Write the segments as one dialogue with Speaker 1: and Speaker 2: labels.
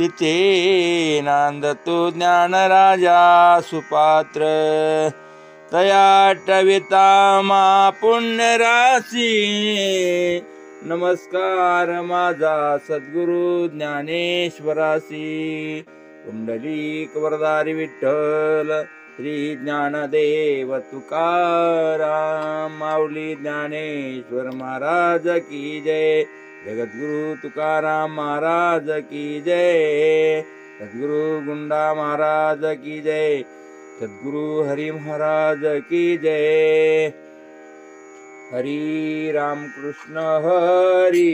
Speaker 1: तिथे नांदतो ज्ञानराजा सुपात्र तयाटविता मा पुण्यराशी नमस्कार माझा सद्गुरु ज्ञानेश्वरासी कुंडलिक वरदारी विठ्ठल श्री ज्ञानदेव तुकाराम माऊली ज्ञानेश्वर महाराज की जय जगद्गुरु तुकाराम महाराज की जय सद्गुरु गुंडा महाराज की जय सद्गुरु हरि महाराज की जय हरि राम कृष्ण हरि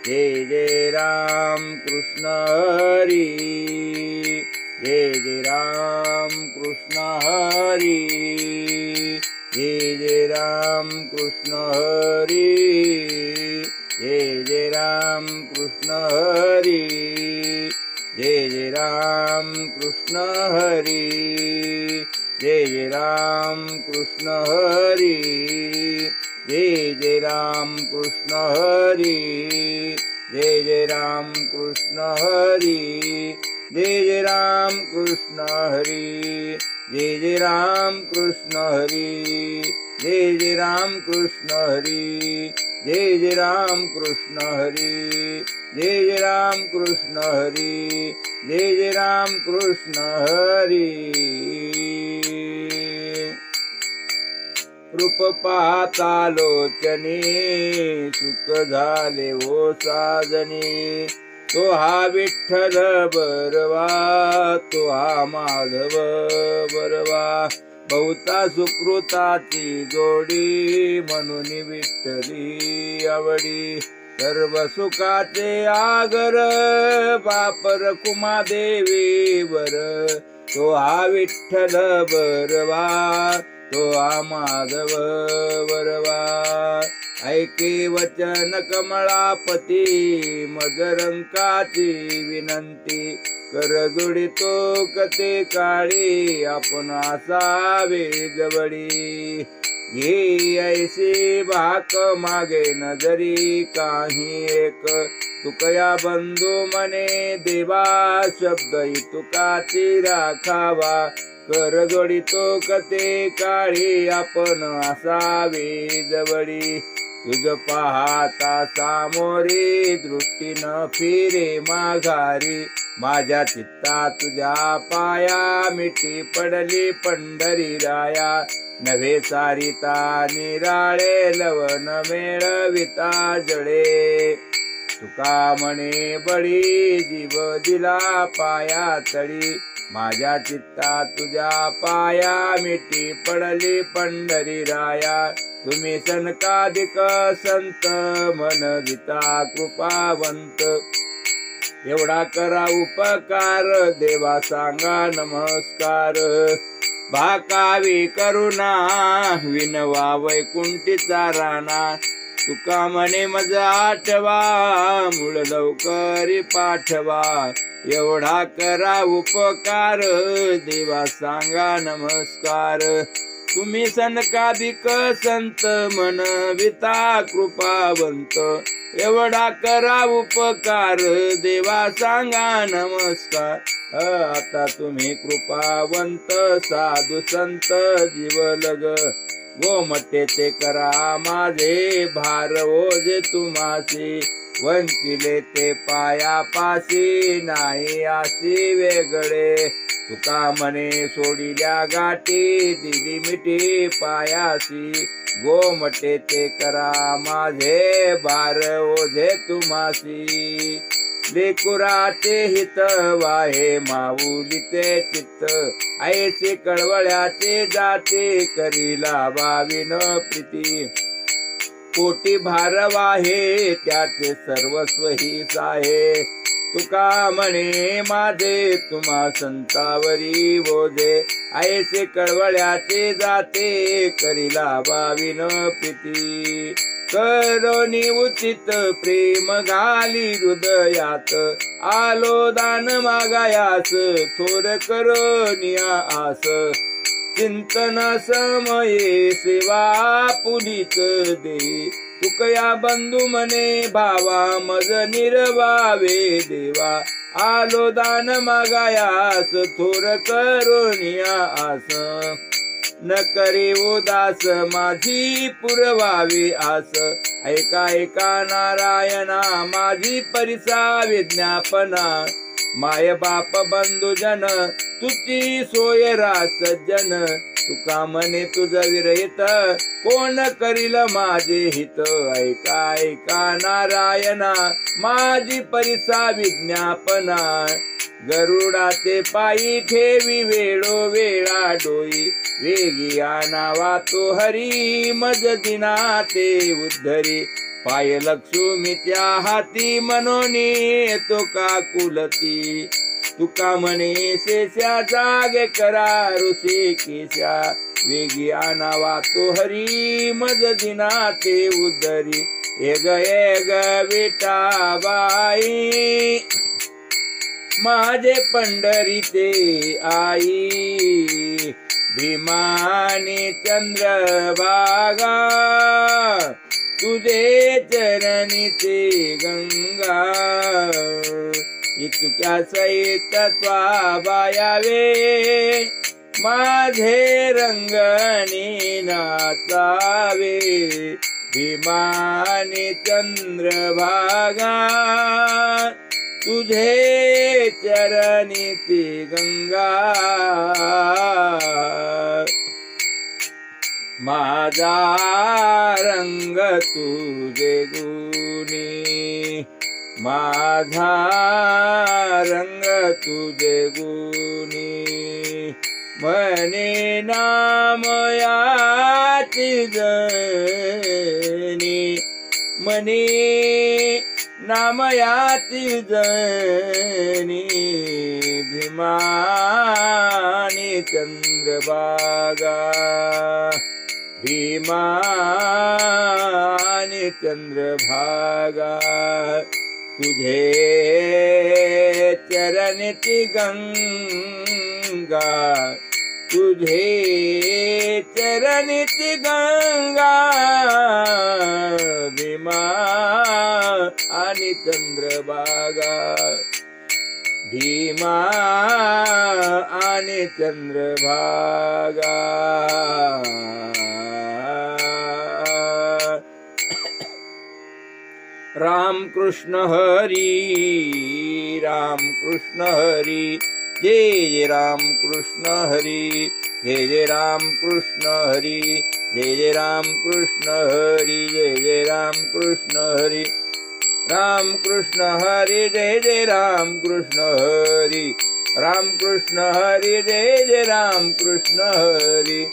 Speaker 1: जय जय राम कृष्ण हरि जय जय राम कृष्ण हरि जय जय राम कृष्ण हरि जय जय राम कृष्ण हरि जय जय राम कृष्ण हरि जय जय राम कृष्ण हरि जय जय राम कृष्ण हरि जय जय राम कृष्ण हरि जय जय राम कृष्ण हरि जय जय राम कृष्ण हरि जय जय राम कृष्ण हरि जय जय राम कृष्ण हरि जय जय राम कृष्ण हरि जय जय राम कृष्ण हरि रूप पाहता लोचनी सुख झाले ओ साजनी तो हा विठ्ठल बरवा तो हा माधव बरवा बहुता सुकृताची जोडी म्हणून विठ्ठली आवडी सर्व सुखाचे आगर बापर कुमा देवी वर तो हा विठ्ठल बरवा तो हा माधव बरवा ऐके वचन कमळापती मजरंकाची विनंती कर जोडितो कते काळी आपण असावे जवळी घे ऐशी भाक मागे नजरी काही एक तुकया बंधू मने देवा शब्द तुकाची राखावा कर जोडितो कते काळी आपण असावे जवळी तुझ पाहता सामोरी दृष्टी न फिरे माघारी माझ्या चित्ता तुझ्या पाया मिठी पडली पंढरी राया नव्हे सारिता निराळे लवन मेळविता जळे तुका म्हणे बळी जीव दिला पाया तळी माझ्या चित्ता तुझ्या पाया मिठी पडली पंढरी राया तुम्ही सनकाधिक संत मनविता कृपावंत एवढा करा उपकार देवा सांगा नमस्कार भाकावी करुणा विनवा वैकुंठीचा राणा तुका म्हणे मज आठवा मूळ लवकरी पाठवा एवढा करा उपकार देवा सांगा नमस्कार तुम्ही सनकाधिक संत मनविता कृपावंत एवढा करा उपकार देवा सांगा नमस्कार आता तुम्ही कृपावंत साधू संत जीवलग गोमटेचे करा माझे भार ओझे तुम्हासी वंचिले ते पायापासी नाही आसी वेगळे तुका म्हणे सोडिल्या गाठी दिली मिठी पायासी गोमटे ते करा माझे भार ओझे तुम्हासी लेकुराचे हित वाहे माऊलीचे चित्त ऐसे कळवळ्याचे जाते करीला भाविन प्रीती कोटी भार वाहे त्याचे सर्वस्व ही साहे तुका म्हणे माझे तुम्हा संतावरी बोधे ऐसे कळवळ्याचे जाते करीला भाविन प्रीती करोनी उचित प्रेम घाली हृदयात आलो दान मागायास थोर करोनिया आस चिंतन समये सेवा पुलित दे तुकया बंधू म्हणे भावा मज निर्वावे देवा आलो दान मागायास थोर करुनिया आस न करे उदास माझी पुरवावी आस ऐका ऐका नारायणा माझी परिसा विज्ञापना माय बाप बंधुजन तुझी सोय रास सज्जन तुका म्हणे तुझ विरहित कोण करील माझे हित ऐका ऐका नारायणा माझी परिसा विज्ञापना गरुडाचे पायी ठेवी वेळोवेळा डोई वेगी आनावा तो हरी मज दिना ते उद्धरी पाय लक्ष्मीच्या हाती मनोनी तो का कुलती तुका म्हणे शेषा जागे करा ऋषी केशा वेगी आनावा तो हरी मज दिना ते उद्धरी एग विठाबाई माझे पंढरीचे आई भीमानी चंद्रभागा तुझे चरणीचे गंगा इतक्या सहित बायावे माझे रंगणी नाचावे भीमानी चंद्रभागा तुझे चरणीची गंगा माझा रंग तुझे गुणी माझा रंग तुझे गुणी म्हणे नाम याची जनी म्हणे नाम याची जनी भीमानी चंद्रभागा भीमानी चंद्रभागा तुझे चरणती गंगा तुझे चरणती गंगा भीमा आणि चंद्रभागा भीमा आणि चंद्रभागा राम कृष्ण हरी राम कृष्ण हरी जय जय राम कृष्ण हरी जय जय राम कृष्ण हरी जय जय राम कृष्ण हरी जय जय राम कृष्ण हरी राम कृष्ण हरी जय जय राम कृष्ण हरी राम कृष्ण हरी जय जय राम कृष्ण हरी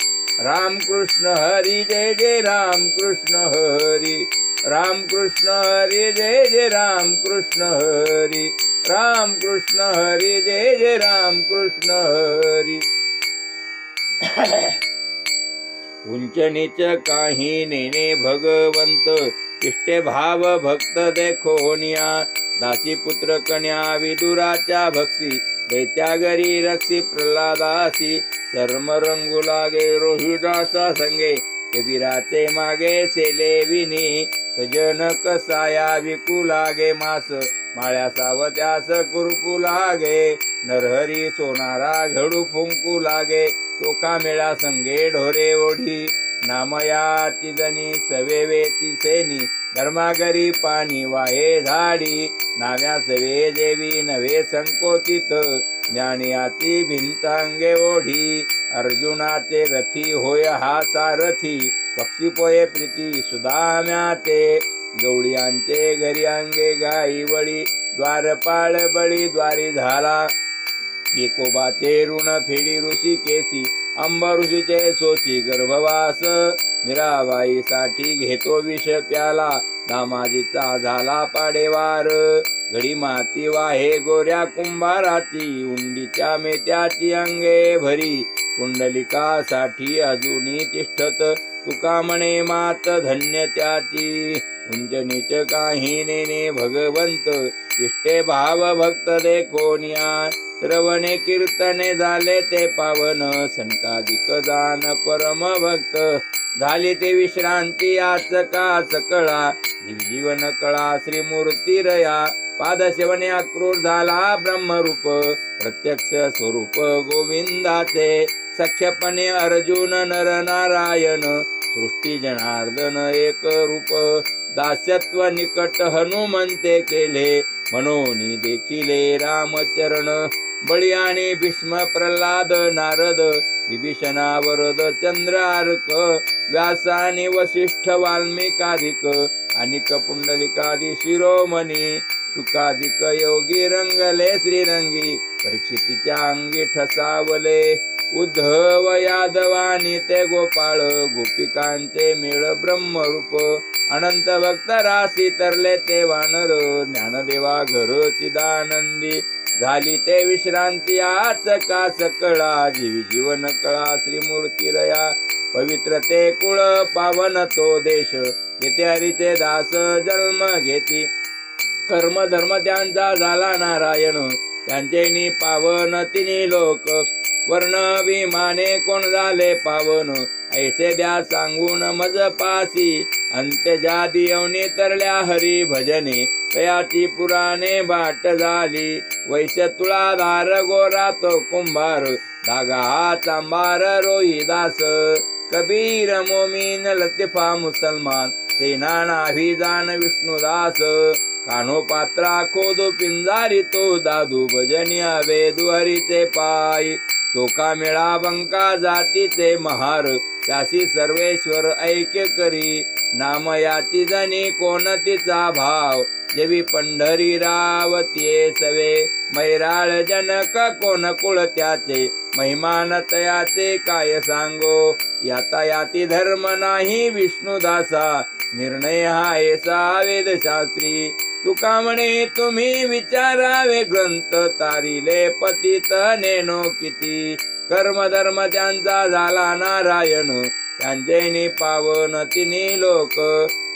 Speaker 1: राम कृष्ण हरी जय जय राम कृष्ण हरी राम कृष्ण हरी जय जय राम कृष्ण हरी राम कृष्ण हरी जय जय राम कृष्ण हरी उंच नीच काही नेने भगवंत इष्टे भाव भक्त देखोनिया दासी पुत्र कन्या विदुराच्या भक्सी दैत्या घरी रक्षी प्रल्हादासी चर्म रंगू लागे रोहिदासा संगे कबीराचे मागे सेले विनी सजन कसाया विकू लागे मास माळ्या सावत्यास कुरकू लागे नरहरी सोनारा घडू फुंकू लागे चोखा मेळा संगे ढोरे ओढी नामया तिजनी सवेवेती सेनी धर्मागरी पाणी वाहे झाडी नाव्या सवे देवी नवे संकोचित ज्ञानियाची भिंतांगे ओढी अर्जुनाचे रथी होय हा सारथी पक्षी पोये प्रीती सुदाम्याचे गवळ्यांचे घरी अंगे गाई वळी द्वारपाळ बळी द्वारी झाला एकोबाचे ऋण फेडी ऋषी केसी अंब ऋषीचे सोची गर्भवास मीराबाई साठी घेतो विष प्याला दामाजीचा झाला पाडेवार घडी माती वाहे गोऱ्या कुंभाराची उंडीच्या मेत्याची अंगे भरी कुंडलिकासाठी अजूनी तिष्ठत तुका म्हणे मात धन्य त्याची उंच नीच काही नेने भगवंत इष्टे भाव भक्त देखोनिया श्रवणे कीर्तने झाले ते पावन, सनकादिक जान परम भक्त, झाली ते विश्रांती याच का सकळा, जीवन कळा श्रीमूर्ती रया, पादसेवने आक्रोश झाला ब्रह्मरूप, प्रत्यक्ष स्वरूप गोविंदाचे, सख्यपणे अर्जुन नर नारायण, सृष्टी जनार्दन एक रूप, दास्यत्व निकट हनुमंते केले, म्हणून देखिले रामचरण, बळी आणि भीष्म प्रल्हाद नारद, विभीषणा वरद चंद्रार्क, व्यासानी वसिष्ठ वाल्मिकाधिक, अनिक पुंडलिकादि शिरोमणी, शुकाधिक योगी रंगले श्रीरंगी, परीक्षितीच्या अंगी ठसावले, उद्धव यादवानी ते गोपाळ, गोपिकांचे मेळ ब्रह्मरूप, अनंत भक्त राशी तरले ते वानर, ज्ञानदेवा घर चिदानंदी, झाली ते विश्रांती आच का सकळा, जीवी जीवन कळा श्रीमूर्ती रया, पवित्र ते कुळ पावन तो देश, येथे हरीचे दास जन्म घेती, कर्म धर्म त्यांचा झाला नारायण, त्यांचे पावन तिन्ही लोक, वर्ण विमाने कोण झाले पावन, ऐसे द्या सांगून मज पासी, अंत्यजा दियवनी तरल्या हरी भजने, तयाची पुराणे बाट झाली, वैश्य तुळाधार गोरा तो कुंभार, धागा हा चांभार रोहिदास, कबीर मोमीन लतिफा मुसलमान, सेना नाभी जान विष्णुदास, कान्हो पात्रा खोदो पिंजारी तो दादू, भजनी वेदू हरीचे पाय, चोका मिळा बंका जातीचे महार, त्यासी सर्वेश्वर ऐक्य करी, नाम याची जनी कोण तिचा भाव, देवी पंढरी रावतीये सवे, मैराळ जनक कोण कुळ त्याचे, महिमान तयाचे काय सांगो, यातायाती धर्म नाही विष्णुदासा, निर्णय हा ऐसा वेदशास्त्री, तुका म्हणे तुम्ही विचारावे ग्रंथ, तारिले पतित नेनो किती, कर्म धर्म त्यांचा झाला नारायण, त्यांचे पावन तिन्ही लोक,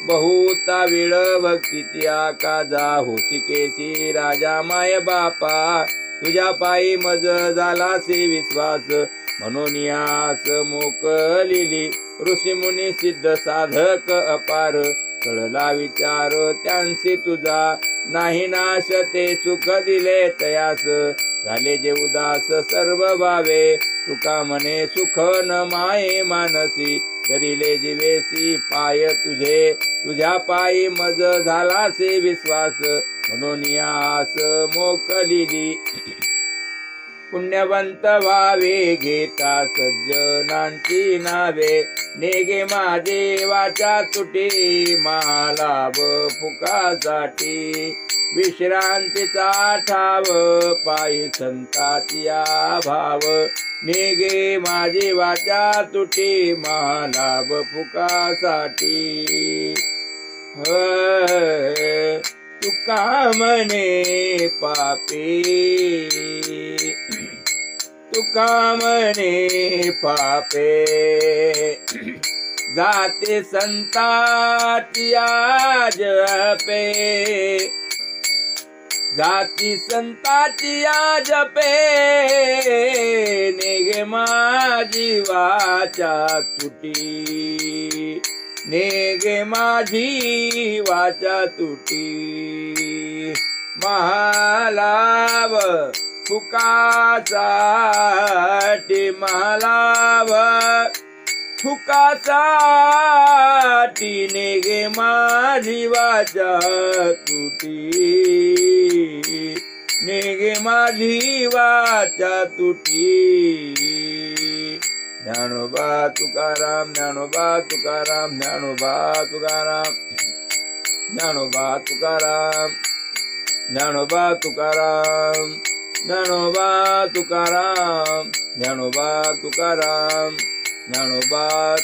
Speaker 1: बहुता विळ भक्तीची आकाजा, होशिकेशी राजा माय बापा, तुझ्या पायी मज झाला से विश्वास, म्हणून यास मोकलिली, ऋषी मुनी सिद्ध साधक अपार, कळला विचार त्यांसी तुझा, नाही नाश ते सुख दिले तयास, झाले जे उदास सर्व भावे, तुका म्हणे सुख न माये मानसी, करिले जीवेसी पाय तुझे, तुझ्या पायी मज झाला से विश्वास, म्हणून यास मोकलिली, पुण्यवंत व्हावे घेता सज्जनांची नावे, नेगे माझे वाचा तुटी, महालाभ फुकासाठी, विश्रांतीचा ठाव पायी संताची भाव, नेगे माझी वाचा तुटी, महालाभ फुकासाठी, तुका म्हणे पापी, तुका म्हणे पापे, जाते संताची जपे, जाती संताची जपे, नेगे माझी वाचा तुटी, नेगे माझी वाचा तुटी, महालाभ फुकासाठी, महालाभ फुकासाठी, नेगे माझी वाचा तुटी, नेगे माझी वाचा तुटी, ज्ञानोबा तुकाराम, ज्ञानोबा तुकाराम, ज्ञानोबा तुकाराम, ज्ञानोबा तुकाराम, ज्ञानोबा तुकाराम, ज्ञानोबा तुकाराम, ज्ञानोबा तुकाराम, ज्ञानोबा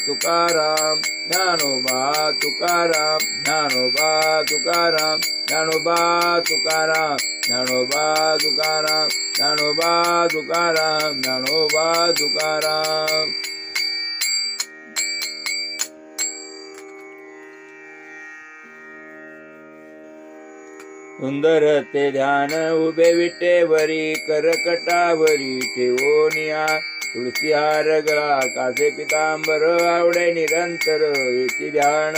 Speaker 1: तुकाराम, ज्ञानोबा तुकाराम, ज्ञानोबा तुकाराम, ज्ञानोबा तुकाराम, ज्ञानोबा तुकाराम, ज्ञानोबा तुकाराम, ज्ञानोबा तुकाराम. सुंदर ते ध्यान उभे विटेवरी करकटावरी ठेवोनिया तुळसी हार गळा कासे पितांबर आवडे निरंतर येती ध्यान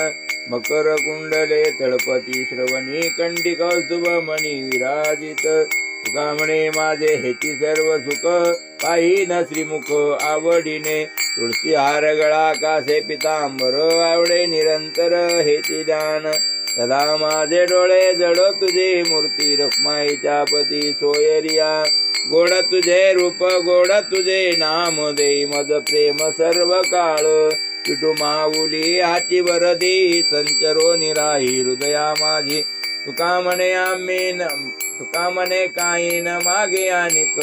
Speaker 1: मकर कुंडले तळपती श्रवणी कंठी कौस्तुभ मणी विराजित तुका म्हणे माझे हेची सर्व सुख पाहिन श्रीमुख आवडीने तुळसी हार गळा कासे पितांबर आवडे निरंतर हेती ध्यान सदा माझे डोळे जड तुझे मूर्ती रखमाईच्या पती सोयरिया गोड तुझे रूप गोड तुझे नाम देई मज प्रेम सर्व काळ विटू माऊली हाती वरदी संचरो निराही हृदया माझी तुका म्हणे तुका म्हणे काही न मागे आणिक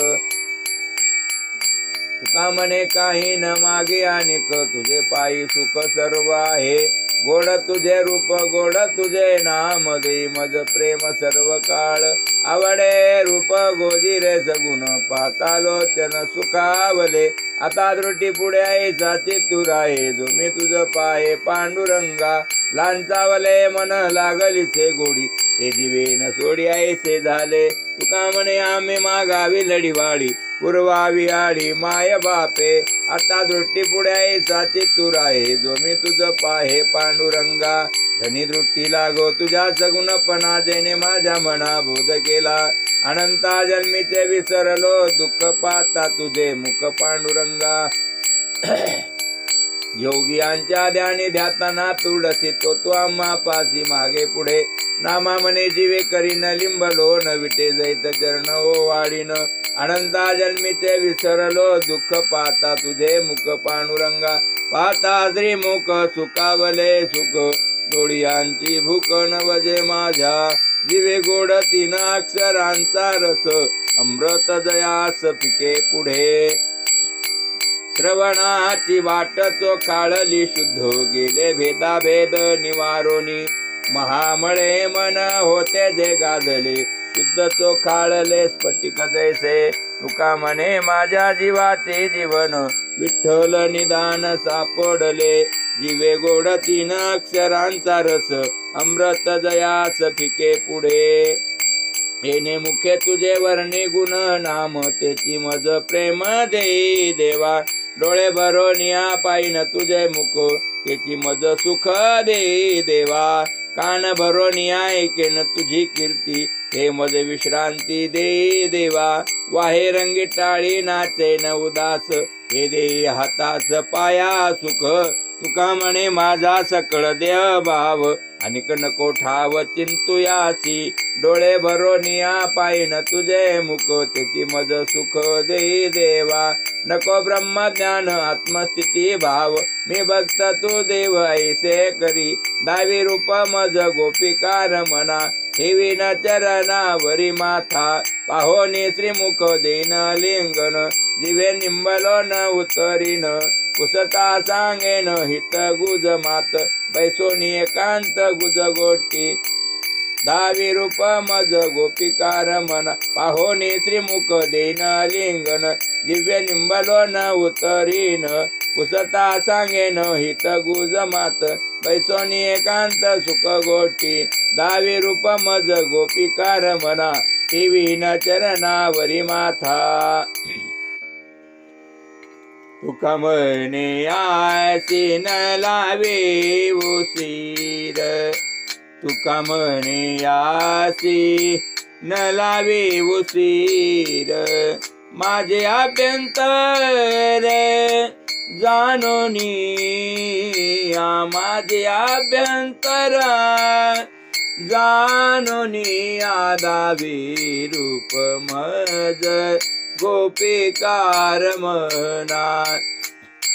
Speaker 1: तुका म्हणे काही न मागे आणिक तुझे पायी सुख सर्व आहे गोड तुझे रूप गोड तुझे नाम दे मज प्रेम सर्व काळ आवडे रूप गोजिरे सगुण पातालोचन सुखावले आता दृष्टी पुढे आहे साची तुराहे जो मी तुझ पाये पांडुरंगा लांचावले मन लागली से गोडी ते दिवे न सोडी आहे से झाले तुका म्हणे आम्ही मागावी लढीवाडी पूर्वावी आडी माय बापे आता दृष्टी पुढे आहे साची तुराहे जो मी तुझ पाहे पांडुरंगा धनी दृष्टी लागो तुझ्या सगुणपणा जेने माझ्या मना बोध केला अनंता जन्मीचे विसरलो दुःख पाता तुझे मुख पांडुरंगा योगियांच्या ध्यानी ध्याताना तुडसी तो आम्हा पासी मागे पुढे नामा म्हणे जीवे करीन लिंबलो न विटे जैत चरण ओ वाढीन अनंता जन्मीचे विसरलो दुःख पाता तुझे मुख पांडुरंगा पाता श्रीमुख सुखावले सुख डोळ्यांची भूक नवजे माझ्या जीवे गोड तीन अक्षरांचा रस अमृत जयास पिके पुढे श्रवणाची वाट चोखाळली शुद्ध गेले भेदाभेद निवारोनी महामळे मन होते जे गाजले शुद्ध चोखाळले स्फटिक जैसे तुका म्हणे माझ्या जीवाचे जीवन विठ्ठल निदान सापडले जीवे गोड तीन अक्षरांचा रस अमृत जयास फिके पुढे येणे मुखे तुझे वर्णी गुण नाम तेची मज प्रेम देई देवा डोळे भरोनिया पाहिन तुझे मुख तेची मज सुख देई देवा कान भरोनिया ऐकेन तुझी कीर्ती हे मज विश्रांती देई देवा वाहे रंगी टाळी नाचे न उदास हे देई हातास पाया सुख तुका म्हणे माझा सकळ देह भाव अनिक नको ठाव चिंतुयासी डोळे भरोनिया पाहिन तुझे मुख त्याची मज सुख देई देवा नको ब्रह्मज्ञान आत्मस्थिती भाव मी भक्त तू देव ऐसे करी दावी रूप मज गोपिका रमना ठेवीन चरणावरी माथा पाहोनी श्रीमुख देन लिंगन जीवे निंबलो न उतरीन कुसता सांगेन हित गुज मात बैसोनी एकांत गुज गोटी दावी रूप मज गोपिका रमन पाहोनी श्रीमुख देन लिंगन दिव्य निंबलो न उतरीन कुसता सांगेन हित गुज मात बैसोनी एकांत सुख गोटी दावी रूप मज गोपिका रमना ठेवीन चरणावरी माथा तुका म्हणे आसी न लावे उसीर तुका म्हणे आसी न लावे उसीर माझे अभ्यंतर जाणोनी माझे अभ्यंतर जाणोनी दावी रूप मज गोपिकार मना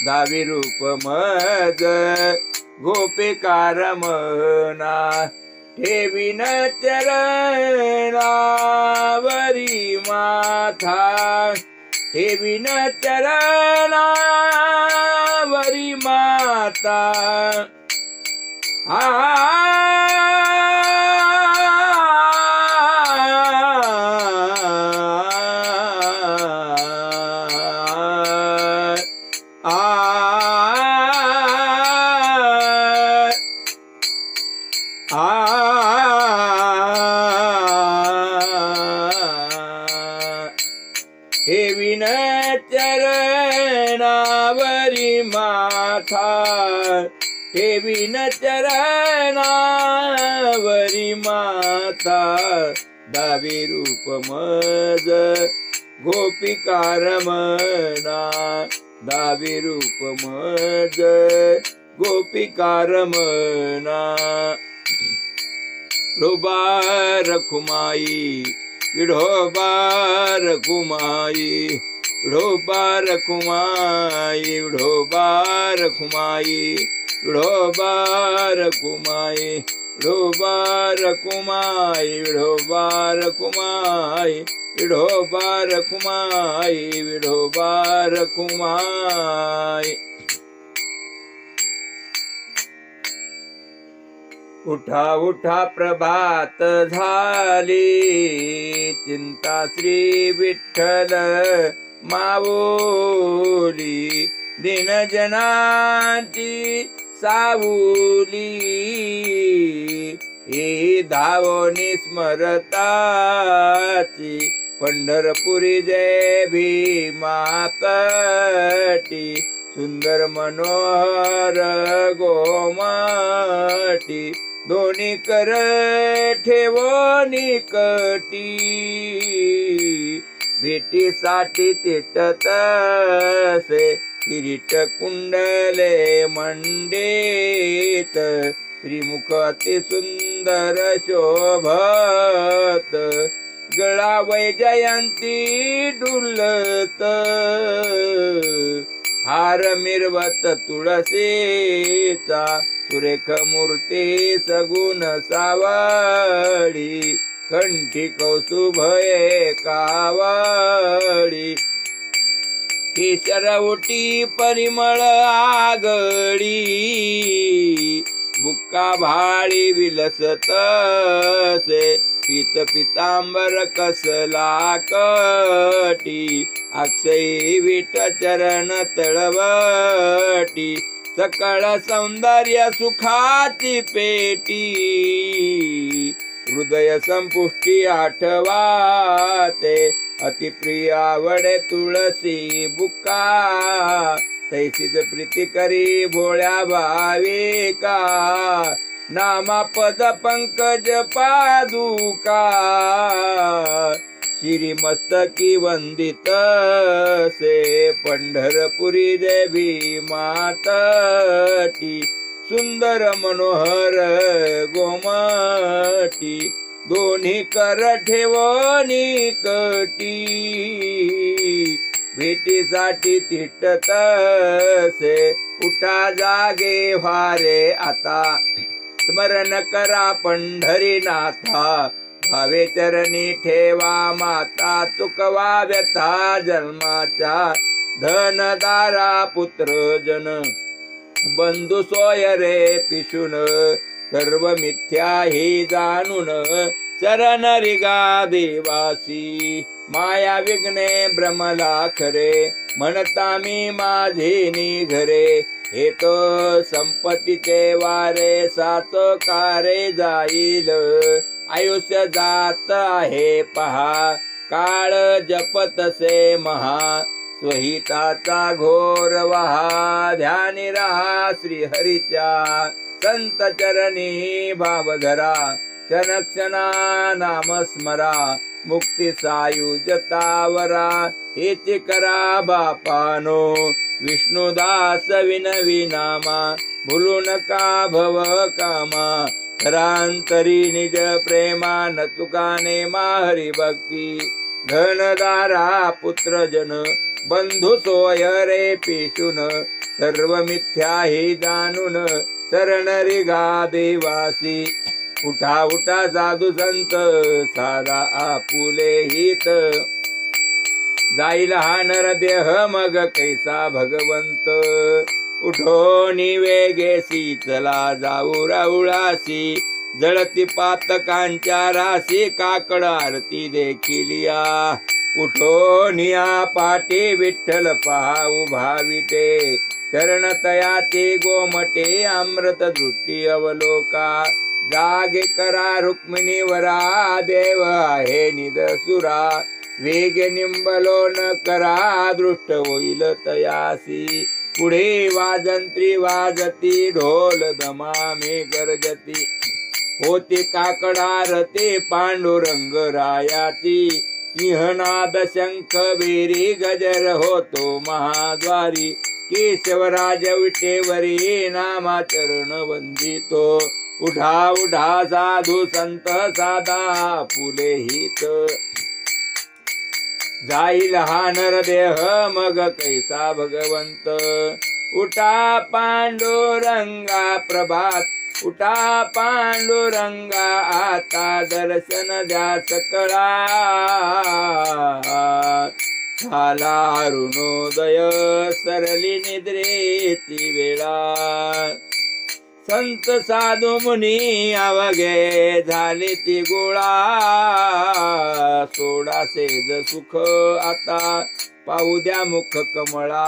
Speaker 1: दावी रूप मज गोपिकार मना ठेवीन चरणावरी माथा ठेवीन चरणावरी माता आ ठेवीन चरणावरी माता दावी रूप मज गोपिका रमना दावी रूप मज गोपिका रमना विढोबा रखुमाई विढोबा रखुमाई विढोबा रखुमाई विढोबा रखुमाई विढोबा रखुमाई विढोबा रखुमाई विढोबा रखुमाई विढोबा रखुमाई विढोबा रखुमाई उठा उठा प्रभात झाली चिंता श्री विठ्ठल माऊली दिनजनाची सावली ही धावोनी स्मरताची पंढरपुरी जय भीमातटी सुंदर मनोहर गोमाटी दोन्ही कर ठेवोनी कटी भेटीसाठी तिटतसे किरीट कुंडले मंडित श्रीमुख अति सुंदर शोभत गळा वैजयंती डुलत हार मिरवत तुळसीचा सुरेख मूर्ती सगुण सावळी कंठी कौस्तुभये कावळी केशर उटी परिमळ आगळी बुक्का भाळी विलसतसे पीत पितांबर कसला कटी अक्षयी विट चरण तळवटी सकळ सौंदर्य सुखाची पेटी हृदय संपुष्टी आठवाते अतिप्रिय आवडे तुळसी बुक्का तैसीच प्रीती करी भोळ्या भाविका नामा पद पंकज पादुका शिरी मस्तकी वंदित से पंढरपुरी देवी मातटी सुंदर मनोहर गोमटी दोन्ही कर ठेवणी कटी भेटीसाठी तिटतसे उठा जागे व्हारे आता स्मरण करा पंढरीनाथा भावे चरणी ठेवा माता चुकवा व्यथा जन्माच्या धनदारा पुत्र जन बंधू सोय रे पिशून सर्व मिथ्या ही जाणून शरण रिगा देवासी माया विघ्ने भ्रमला खरे म्हणता मी माझे निघरे हे तो संपत्तीचे वारे सात कारे जाईल आयुष्य जात आहे पहा काळ जपतसे महा स्वहिताचा घोर वहा ध्यानी रहा श्रीहरीच्या संत चरणी भाव धरा क्षण क्षणा नाम स्मरा मुक्ती सायुजतावरा हेची करा बापानो विष्णुदास विनवी नामा भूलू नका भव कामा धरांतरी निज प्रेमान तुकाने माहरी भक्ती धनदारा पुत्र जन बंधू सोय रे पिशून सर्व मिथ्या ही जाणून शरण रिगा देवासी उठा उठा साधू संत साधा आपुले हित जाईल हा नरदेह मग कैसा भगवंत उठो वेगेसी चला जाऊ राऊळासी जळती पातकांच्या राशी काकड आरती देखिलिया उठो निया पाटी विठ्ठल पहा उभा विटे चरण तयाती गोमटे अमृत दृष्टी अवलोका जागे करा रुक्मिणीवरा देव आहे निदसुरा वेगे निंबलो न करा दृष्ट होईल तयासी पुढे वाजंत्री वाजती ढोल दमामे गर्जती होते काकडारते पांडुरंग रायाची सिंहनाद शंख बेरी गजर होतो महाद्वारी केशवराज विटेवरी नामाचरण वंदितो उठा उठा साधू संत साधा फुले हित जाईल हा नरदेह मग कैसा भगवंत उठा पांडुरंगा प्रभात उठा पांडुरंगा आता दर्शन द्या सकळा झाला अरुणोदय सरली निद्रेची वेळा संत साधू मुनी अवघे झाले ती गोळा सोडा सेज सुख आता पाहू द्या मुख कमळा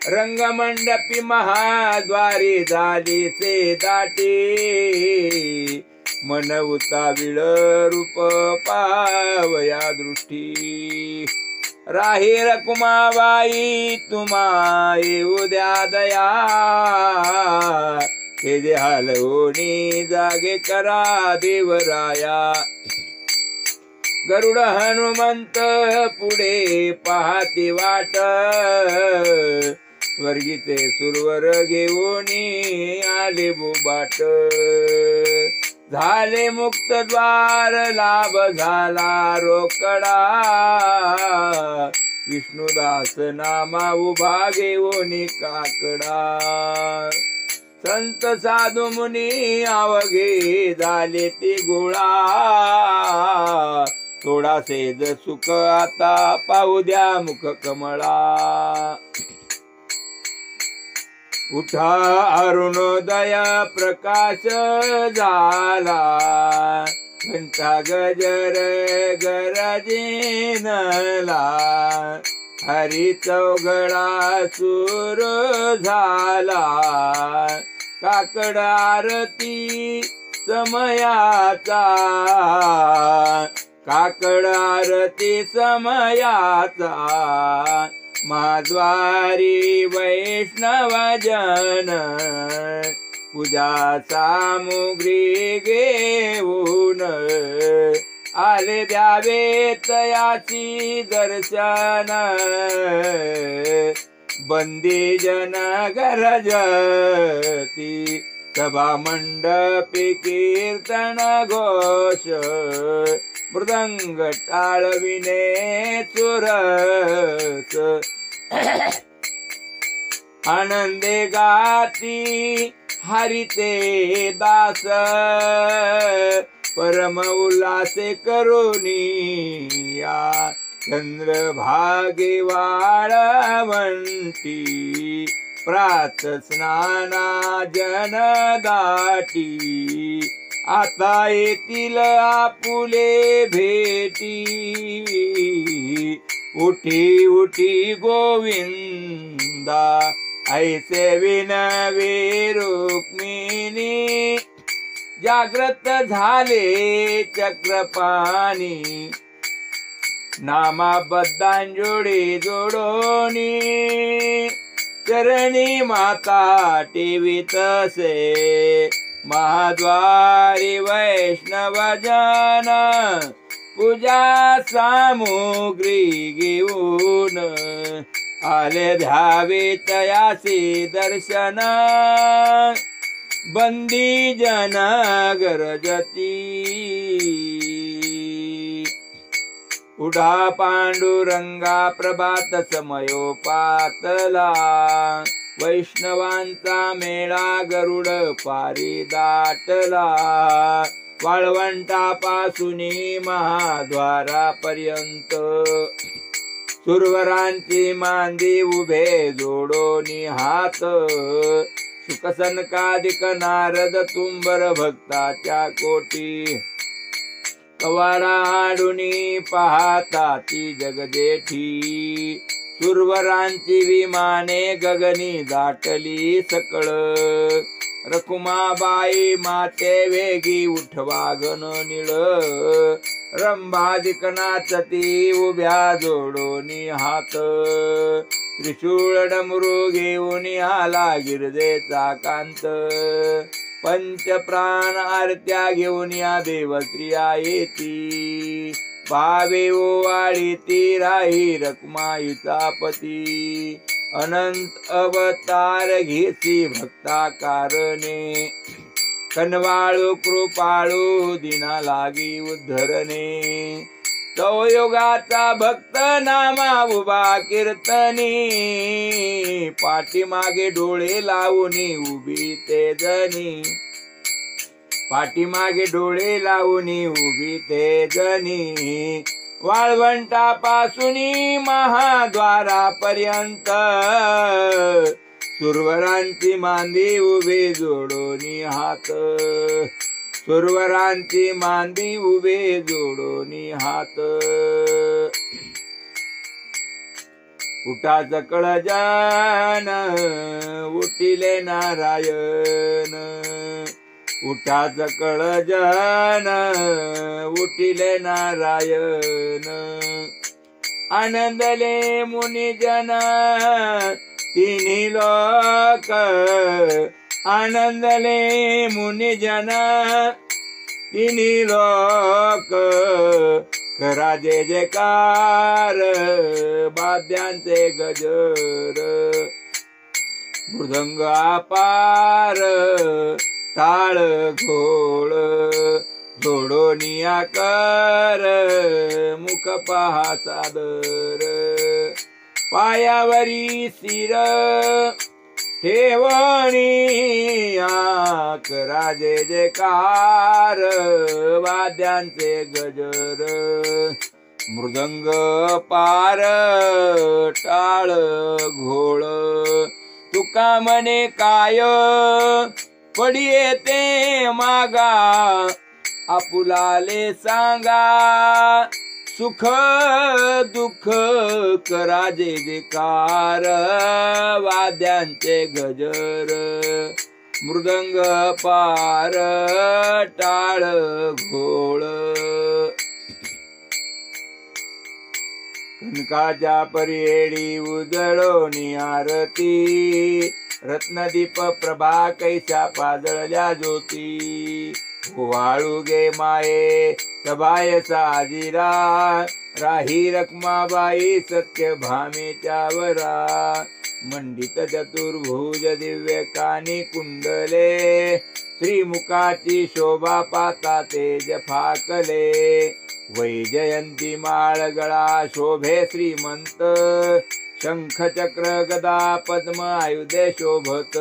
Speaker 1: रंगमंडपी महाद्वारी झाली से दाटी मन उताविळ रूप पावया दृष्टी राही रकुमाबाई तुम्हा येऊ द्या दया हे जे हलवणी जागे करा देवराया गरुड हनुमंत पुढे पाहती वाट स्वर्गीचे सुरवर घेऊन आले बुबाट झाले मुक्त द्वार लाभ झाला रोकडा विष्णुदास नामा उभा घेऊन काकडा संत साधू मुनी अवघे झाले ती गोळा थोडा सेज सुख आता पाहू द्या मुख कमळा उठा अरुणोदय प्रकाश झाला घंटा गजर गरजेनला हरी चौघडा सूर झाला काकड आरती समयाचा काकड आरती समयाचा महाद्वारी वैष्णव जन पूजा सामुग्री घेऊन आले द्यावे तयाची दर्शन बंदी जन गरजती सभा मंडपी कीर्तन घोष मृदंग टाळविणे सुरस आनंदे गाती हरिते दास परम उल्लासे करुनिया चंद्रभागे वाळवंटी प्रात स्नाना जन दाटी आता येतील आपुले भेटी उठी उठी गोविंदा ऐसे विनवे रुक्मिणी जागृत झाले चक्रपाणी नामाबद्धांजोडी जोडोनी चरणी माता टेवितसे महाद्वारी वैष्णव जन पूजा सामुग्री घेऊन आले द्यावे तयासी दर्शन बंदी जन गरजती उडा पांडुरंगा प्रभात समयोपातला वैष्णवांचा मेळा गरुड पारी दाटला वाळवंटापासून महाद्वारापर्यंत सुरवरांची मांदी उभे जोडोनी हात शुकसनकादिक नारद तुंबर भक्ताच्या कोटी कवाडा आडुनी पाहता ती जगदेठी सुरवरांची विमाने गगनी दाटली सकळ रखुमाबाई माते वेगी उठवा गण निळ रंभादिक नाचती उभ्या जोडोनी हात त्रिशूळ डमरू घेऊन आला गिरजेचा कांत, पंच प्राण आरत्या घेऊन या देवस्त्रिया येती, भावे ओवाळी ती राही रखमाईचा पती, अनंत अवतार घेसी भक्ता कारणे, कनवाळू कृपाळू दिना लागी उद्धरणे, चौयुगाचा भक्त नामा उभा कीर्तनी, पाठीमागे डोळे लावून उभी ते जनी, पाठीमागे डोळे लावून उभी ते जनी, वाळवंटापासून महाद्वारापर्यंत, सुरवरांची मांदी उभे जोडोनी हात, सुरवरांची मांदी उभे जोडोनी हात, उठाच कळजान उठिले नारायण, उठाच कळजान उठिले नारायण, आनंदले मुनिजन तिन्ही लोक, आनंदले मुनिजन तिन्ही लोक, करा जय जयकार वाद्यांचे गजर, मृदंग अपार टाळ घोळ, जोडोनी आकार मुख पहा सादर, पायावरी शिर ठेवणी करा जय जयकार वाद्यांचे गजर, मृदंग पार टाळ घोळ, तुका म्हणे काय पडी येते मागा, आपुलाले सांगा सुख दुःख करा जय जयकार वाद्यांचे गजर, मृदंग पार टाळ घोळ, कनकाच्या परियेडी उजळोनी आरती, रत्नदीप प्रभा कैसा पाजळल्या ज्योती, वाळू गे माये सभाय साजिरा, राही रखमाबाई सत्यभामेच्या वरा, मंडित चतुर्भुज दिव्य कानी कुंडले, श्रीमुखाची शोभा पाता तेज फाकले, वैजयंती माळ गळा शोभे श्रीमंत, शंख चक्र गदा पद्म आयुधे शोभत,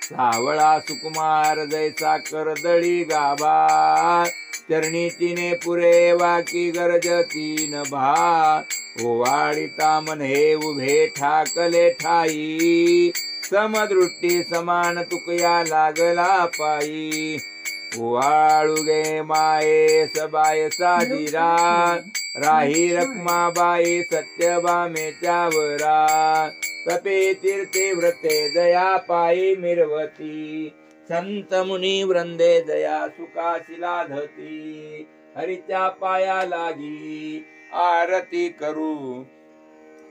Speaker 1: सावळा सुकुमार जैसा करदळी गाभा, चरणी तिने पुरे वाकी गरजती नभा, ओवाळीता मन हे उभे ठाकले ठाई, समदृष्टी समान तुकया लागला पायी, ओवाळू गे माये सबाय साजिरा, राही रखमाबाई सत्यभामेच्या वरा, तपे तीर्थे व्रते दया पायी मिरवती, संत मुनी वृंदे दया सुखाशिला धती, हरीच्या पाया लागी आरती करू,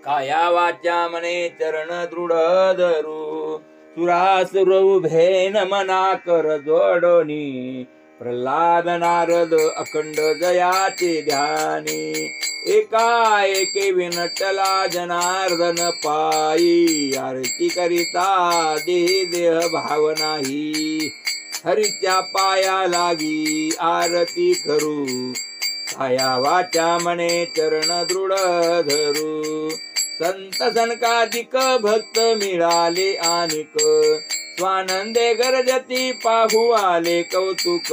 Speaker 1: काया वाचा मने चरण दृढ धरू, सुरासुर उभे नमना कर जोडोनी, प्रल्हाद नारद अखंड जयाचे ध्यानी, एका एके विनटला जनार्दन पायी, आरती करिता देह देह भाव नाही, हरीच्या पाया लागी आरती करू, काया वाचा मने चरण दृढ धरू, संत सनकाधिक भक्त मिळाले आनिक, स्वानंदे गरजती पाहू आले कौतुक,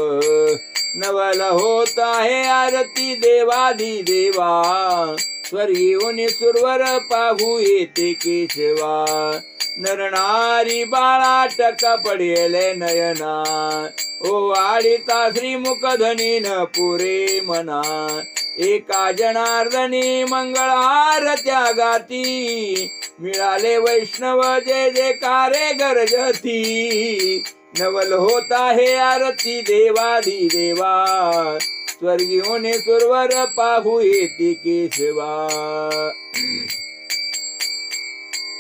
Speaker 1: नवल होत आहे आरती देवाधी देवा, स्वर्गीयोनी सुरवर पाहू येते केशवा, नरनारी बाळा टका पडेले नयना, ओवाळीता श्रीमुख धनी न पुरे मना, एका जनार्दनी मंगळ आरत्या गाती, मिळाले वैष्णव जय जयकारे गरजती, नवल होत आहे आरती देवाधी देवा, स्वर्गीयोने सुरवर पाहू येते केशवा.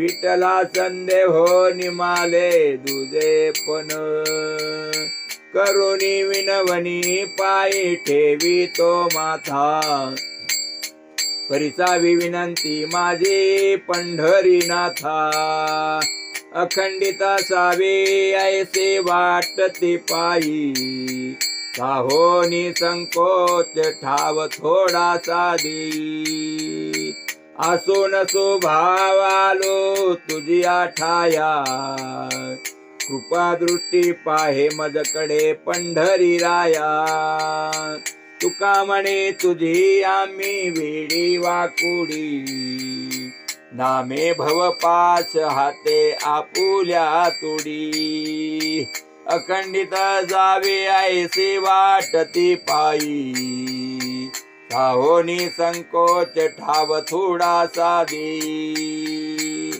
Speaker 1: विठ्ठला संदेह निमाले दुजे पण करुणी विनवणी पायी ठेवी तो माथा परिसावी विनंती माझी पंढरीनाथा अखंडित असावे ऐसे वाटते पायी साहोनी संकोच ठाव थोडासा देई असो नसो भावालो तुझी आठाया कृपा दृष्टी पाहे मजकडे पंढरी राया तुका म्हणे तुझी आम्ही वेडी वाकुडी नामे भवपास हाते आपुल्या तुडी अखंडित जावे ऐसे वाटती पायी साहोनी संकोच ठाव थोडासा देई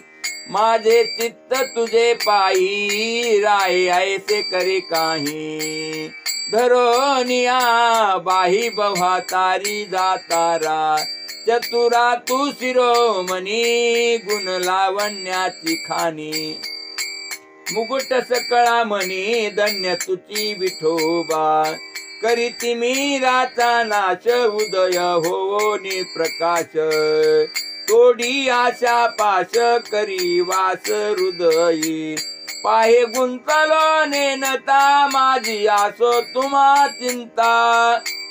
Speaker 1: माझे चित्त तुझे पायी राहे ऐसे करी काही धरोनिया बाही बव्हातारी जातारा चतुरा तू शिरोमणी गुण लावण्याची खाणी मुकुट सकळा मनी धन्य तुची विठोबा करीती मीराचा नाश उदय होनी प्रकाश तोडी आशा पाश करी वास हृदयी पाहे गुंतलो नेनता माझी आसो तुम्हा चिंता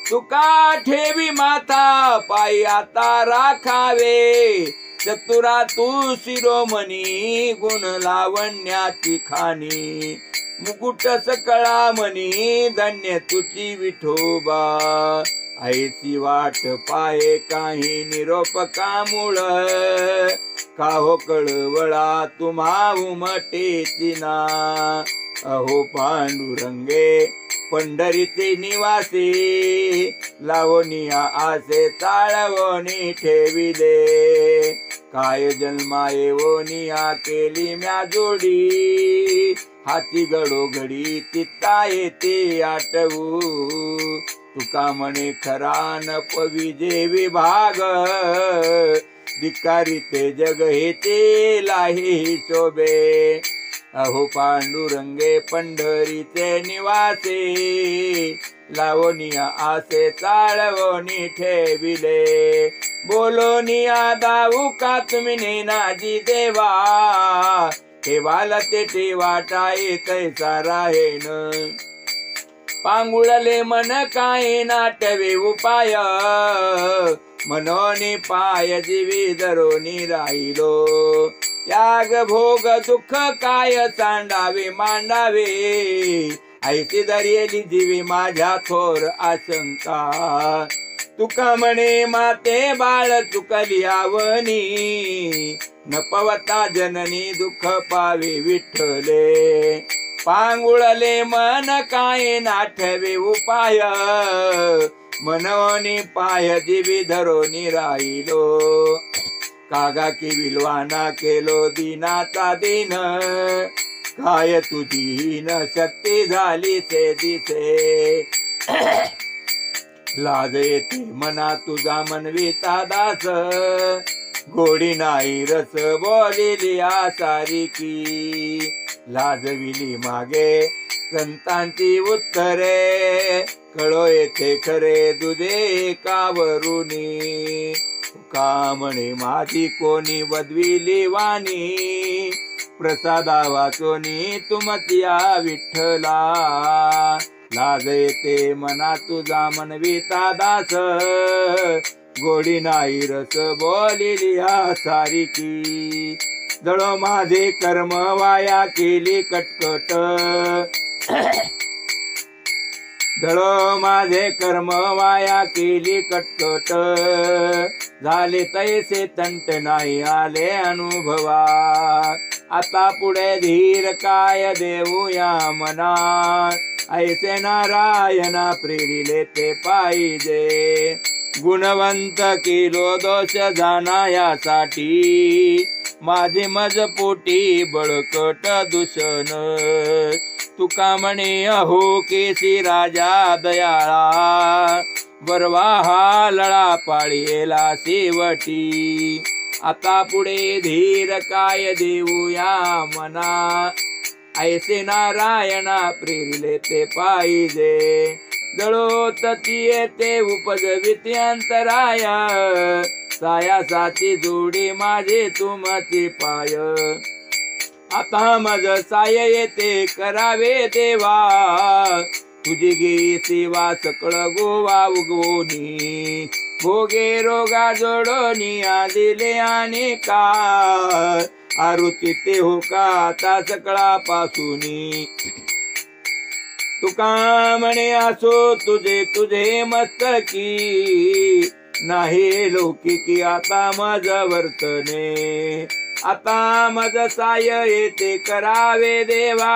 Speaker 1: तुका ठेवी माता पायी आता राखावे चतुरा तू शिरोमणी गुण लावण्याची खाणी मुकुट सकळा मनी धन्य तुची विठोबा ऐसी वाट पाये काही निरोप कामुळ काहो कळवळा तुम्हा उमटेची ना अहो पांडुरंगे पंढरीचे निवासी लावनिया आसे चाळवणी ठेविले काय जन्मा येवनिया केली म्या जोडी हाती घडोघडी चित्ता येते आठवू तुका म्हणे खरा न पविजे विभाग धिकारी ते जग हेचे लाही शोभे अहो पांडुरंगे पंढरीचे निवासे लावनिया आसे चाळवणी ठेविले बोलोनिया दाऊ का तुम्ही नेनाजी देवा ठेवाला ते ठेवाटाये तैसा राहेन पांगुळले मन काय नाटवे उपाय मनोनी पाय जीवी धरोनी राहिलो त्याग भोग दुःख काय सांडावे मांडावे ऐसी दरियली जीवी माझ्या थोर आशंका तुका म्हणे माते बाळ चुकली आवनी न पवता जननी दुःख पावे विठ्ठले पांगुळले मन काय नाठवे उपाय मनोनी पाय जीवी धरोनी राहिलो कागा की विलवाना केलो दिनाचा दिन काय तुझी न शक्ती झाली से दिसे लाज येते मना तुझा मनविता दास गोडी नाही रस बोलिली सारिकी लाजविली मागे संतांची उत्तरे कळो येथे खरे दुधे कावरुनी तुका म्हणे माझी कोणी बदविली वाणी प्रसादा वाचोनी तुमच्या विठ्ठला लाज येते मना तुझा मनविता दास गोडी नाही रस बोलिली सारिकी जळो माझे कर्म वाया केली कटकट जळो माझे कर्म वाया केली कटकट झाले तैसे तंट नाही आले अनुभवा आता पुढे धीर काय देऊया मना ऐसे नारायणा प्रेरिले ते पाहिजे गुणवंत किलो दोष जाणायासाठी माझे मजपोटी बळकट दूषण तुका म्हणे अहो केसी राजा दयाळा बरवा हा लळा पाळीला शेवटी आता पुढे धीर काय देऊया मना, ऐसे नारायणा प्रेरिले ते पाहिजे, जळोत ती येते उपजविती अंतराय, सायासाची जोडी माझे तुमचे पाय, आता मज साय येते करावे देवा, तुझी घे सेवा सकळ गोवा उगवोनी, भोगे रोगा जोडोनी दिले अनेका, आरुती ते हो का आता सकळापासूनी, तुका म्हणे असो तुझे तुझे मस्तकी, नाही लौकिकी आता मज वर्तने, आता मज साय येते करावे देवा,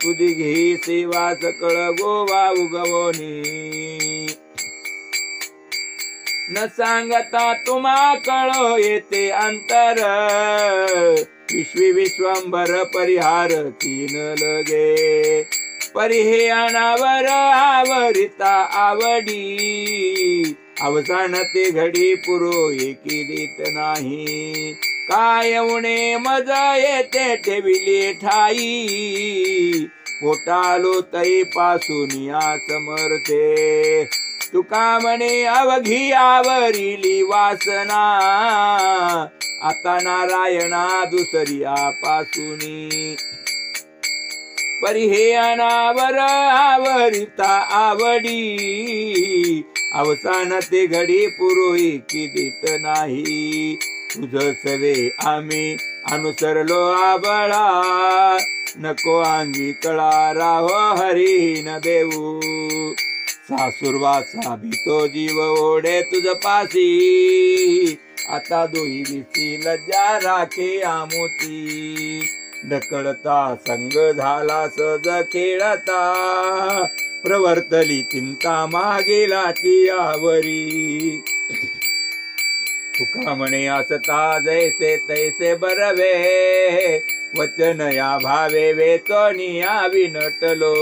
Speaker 1: तुझी घे सेवा सकळ गोवा उगवणी, न सांगता तुम्हा कळो येते अंतर, विश्वी विश्वंभर परिहार तीन लगे, परिहे अनावर आवरिता आवडी, अवसान ते घडी पुरो एकी देत नाही, काय उणे मज येते ठेविली ठाई, पोटालो तई पासून या समर्थे, तुका म्हणे अवघी आवरिली वासना, आता नारायणा दुसरिया पासूनी, परिहे अनावर आवरिता आवडी, अवसान ते घडी पुरोई की देत नाही, तुझ सवे आम्ही अनुसरलो आबळा, नको अंगी कळा राहो हरी न देऊ, सासुरवासा भीतो जीव ओढे तुझ पासी, आता दोही विसी लज्जा राखे आमोती, ढकळता संग झाला सहज खेळता, प्रवर्तली चिंता मागेला ती आवरी, तुका म्हणे असता जैसे तैसे बरवे, वचन या भावे वेचोनिया विनटलो,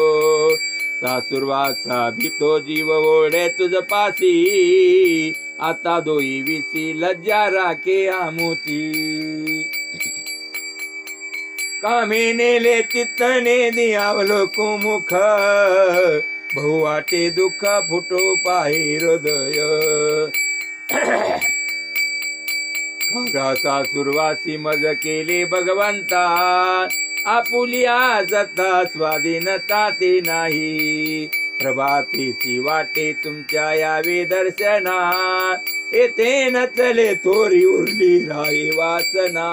Speaker 1: सासुरवासा भीतो जीव ओढे तुझ पासी, आता दोई विसी लज्जा राखे आमुची, कामे नेले चित्तने दियावलो कुमुख, बहुवाटे दुःख फुटो पाहे हृदय, कागा सासुरवासी मज केले भगवंता, आपुलिया जता स्वाधीनता ते नाही, प्रभातीची वाटे तुमच्या यावे दर्शना, येथे नचले थोरी उरली राही वासना,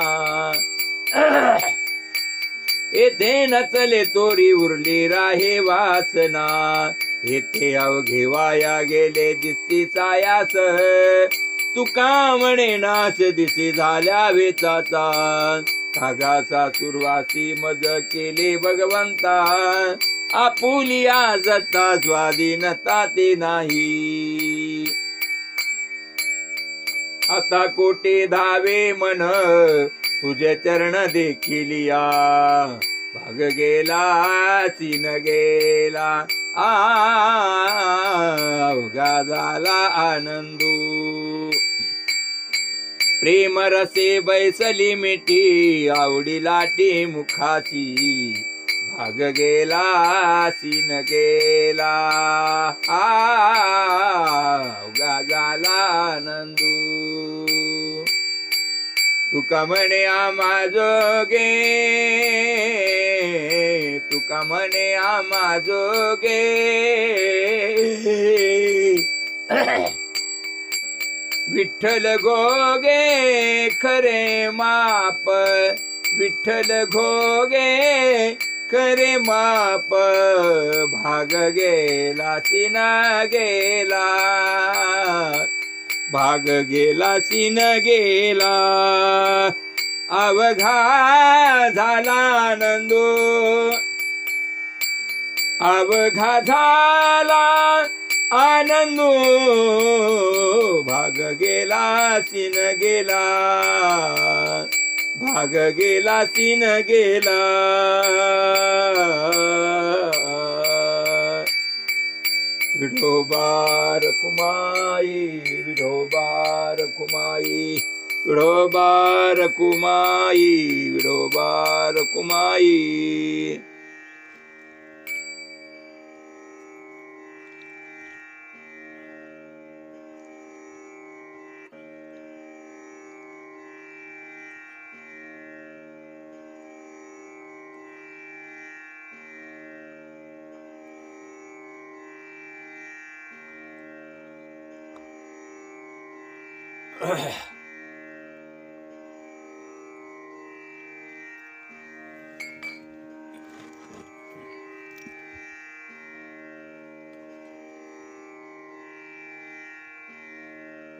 Speaker 1: येथे नचले तोरी उरली राहे वासना, येथे अवघे वाया गेले दिसती सायास, तुका म्हणे नाश दिसे झाल्या वेचाचा, धागा सासुरवासी मज केले भगवंता, आपुलिया जता स्वाधीनता ते नाही, आता कोटे धावे मन तुझे चरण देखिलिया, भाग गेला सीन गेला अवघा झाला आनंदू, प्रेम रसे बैसली मिठी आवडी लाटी मुखाची, भाग गेला सीन गेला अवघा झाला आनंदू, तुका म्हणे आम्हा जोगे, तुका म्हणे आम्हा जोगे, विठ्ठल घोगे खरे माप, विठ्ठल घोगे खरे माप, भाग गेला सीना गेला, भाग गेला सीन गेला, अवघा झाला आनंदो, अवघा झाला आनंदो, भाग गेला सीन गेला, भाग गेला सीन गेला, विठोबा रखुमाई, विठोबा रखुमाई, विठोबा रखुमाई, विठोबा रखुमाई.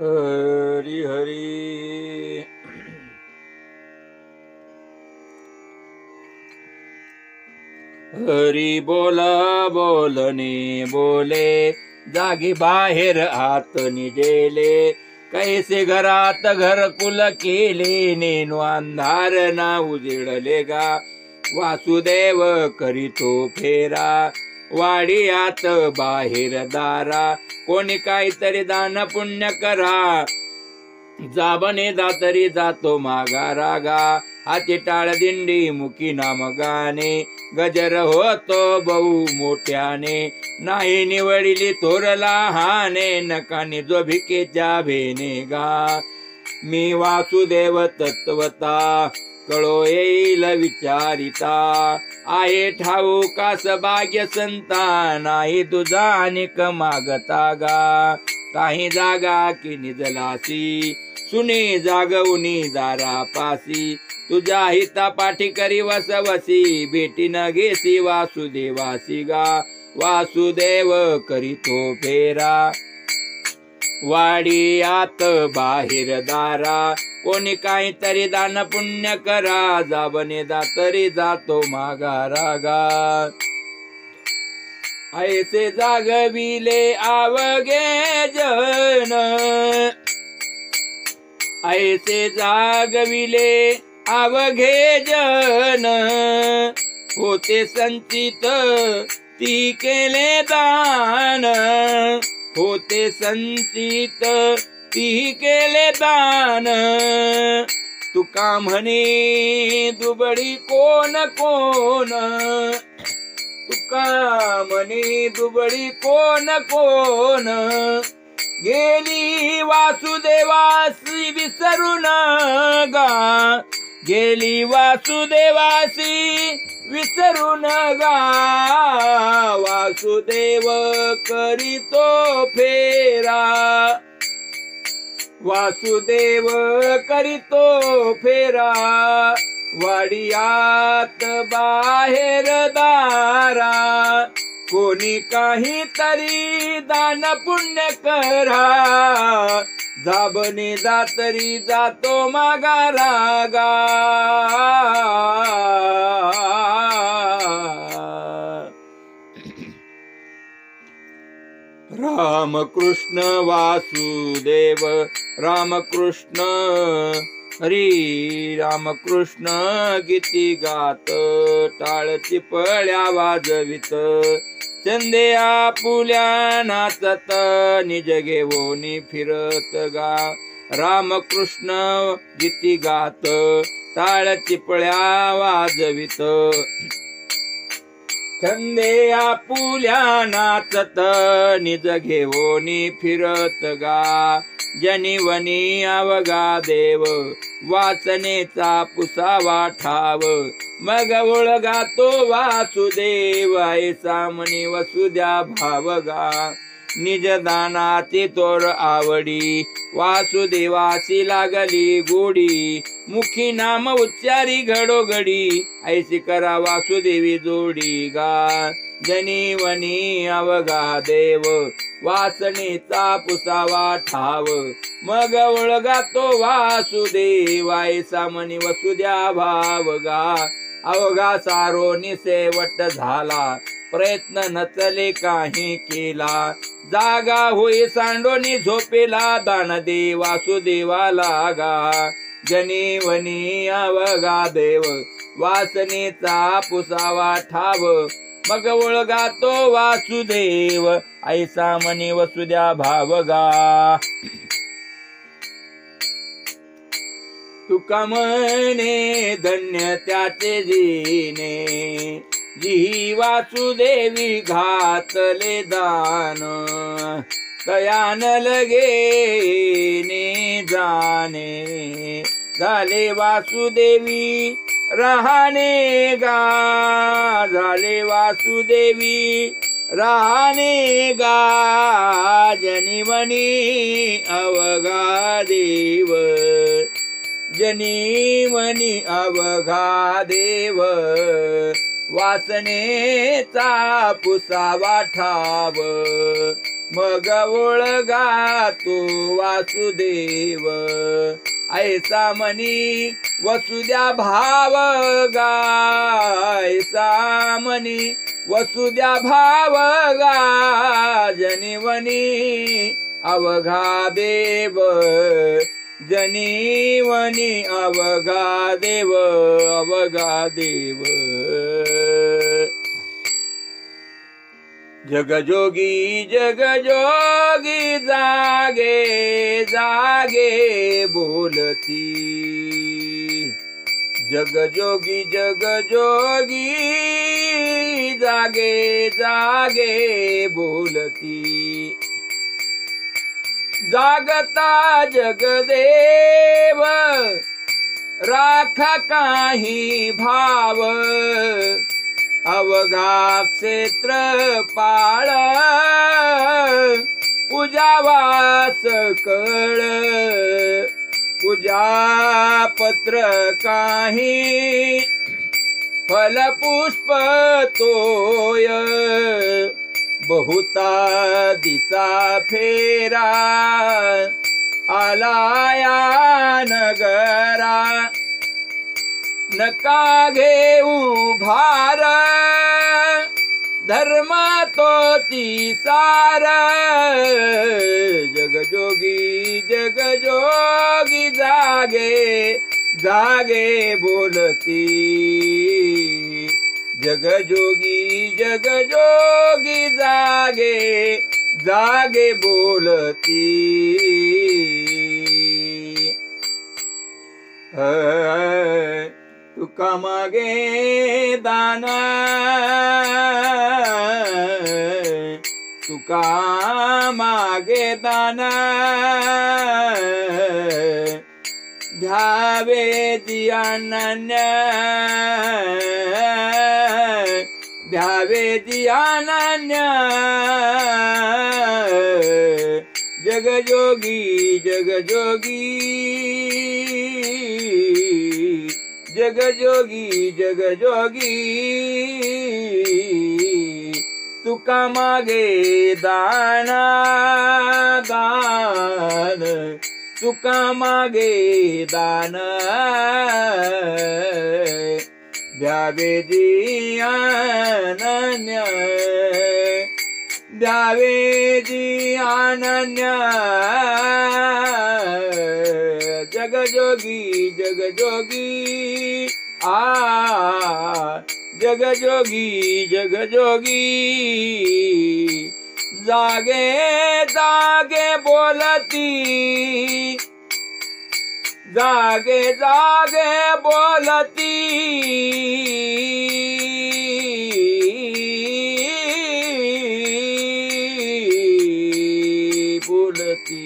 Speaker 1: हरी हरी. हरी बोला बोलणे बोले, जागी बाहेर आत निजेले. कैसे घरात घरकुल केले, नेनो अंधार ना उजेडले गा. वासुदेव करीतो फेरा, वाडियात बाहेर दारा. कोणी काहीतरी दान पुण्य करा, जाबने दातरी जातो मागा रागा. हाती टाळ दिंडी मुखी नाम गाणे, गजर होतो बहु मोठ्याने. नाही निवडिली थोर लहाने, नकानी जो भिकेच्या भेने गा. मी वासुदेव तत्वता, कळो येईल विचारिता. आहे ठाऊ कास भाग्य संता, नाही तुझा अनेक मागता गा. काही जागा की निजलासी, सुनी जागवनी दारापासी. तुझ्या हिता पाठी करी वसवसी, भेटी न घेसी वासुदेवासी गा. वासुदेव करीतो फेरा, वाडियात बाहेर दारा. कोणी काहीतरी दान पुण्य करा, जाबने दातरी जातो मागा रागा. ऐसे जागविले आवगे जन, ऐसे जागविले आवघे जन. होते संचित ती केले दान, होते संचित ती केले दान. तुका म्हणे दुबळी कोण कोण, तुका म्हणे दुबळी कोण कोण. गेली वासुदेवासी विसरून गा, गेली वासुदेवासी विसरून गा. वासुदेव करीतो फेरा, वासुदेव करीतो फेरा. वाडियात बाहेर दारा, कोणी काहीतरी दान पुण्य करा. जाबने दातरी जातो मागा रागा. राम कृष्ण वासुदेव, राम कृष्ण हरी. राम कृष्ण गीती गात, टाळ चिपळ्या वाजवित. चंदे आपुल्या नाचत, निज घेऊनी फिरत गा. राम कृष्ण गीती गात, टाळ चिपळ्या वाजवित. चंदे आपुल्या नाचत, निज घेऊनी फिरत गा. जनिवनी अवघा देव, वासनेचा पुसावा ठाव. मग ओळगा तो वासुदेव, ऐसा मनी वसुद्या भावगा. निज दानाची तोर आवडी, वासुदेवासी लागली गोडी. मुखी नाम उच्चारी घडोघडी, ऐसी करा वासुदेवी जोडी गा. जनिवनी अवघा देव, वासनेचा पुसावा ठाव. मग ओळगा तो वासुदेव, ऐसा मनी वसुद्या भावगा. अवघा सारो निसेवट झाला, प्रयत्न नचले काही केला. जागा होई सांडोनी झोपेला, दान दे वासुदेवाला गा. जनिवनी अवघा देव, वासनेचा पुसावा ठाव. मग ओळगा तो वासुदेव, ऐसा मनी वसुद्या भावगा. तुका म्हणे धन्य त्याचे जीने, जी वासुदेवी घातले दान, तयान लगेने जाणे, झाले वासुदेवी राहणे गा, झाले वासुदेवी राहणे गा, जनिमनी अवघा देव, जनिमनी अवघा देव, वासनेचा पुसावा ठाव, मग ओळगा तो वासुदेव, ऐसा मनी वसुद्या भाव गा, ऐसा मनी वसुद्या भाव गा, जनिवनी अवघा देव, जनिवनी अवघा देव, अवघा देव. जगजोगी जगजोगी जागे जागे बोलती, जगजोगी जगजोगी जागे जागे बोलती, जागता जगदेव राखा काही भाव, अवघा क्षेत्र पाळ, पूजावास कळ, पूजा पत्र काही, फल पुष्प तोय, बहुता दिसा फेरा, आलाया नगरा, नका घेऊ भार, धर्म तोची सार, जगजोगी जगजोगी जागे जागे बोलती, जगजोगी जगजोगी जागे जागे बोलती. तुका मागे दान, तुका मागे दान, ध्यावे जी अनन्य, ध्यावे जी अनन्य, जगजोगी जगजोगी, जगजोगी जगजोगी, तुका मागे दान दान, तुका मागे दान, द्यावे जी अनन्य, द्यावे जी अनन्य, जगजोगी जगजोगी, जगजोगी जगजोगी, जागे जागे बोलती, जागे जागे बोलती, बोलती.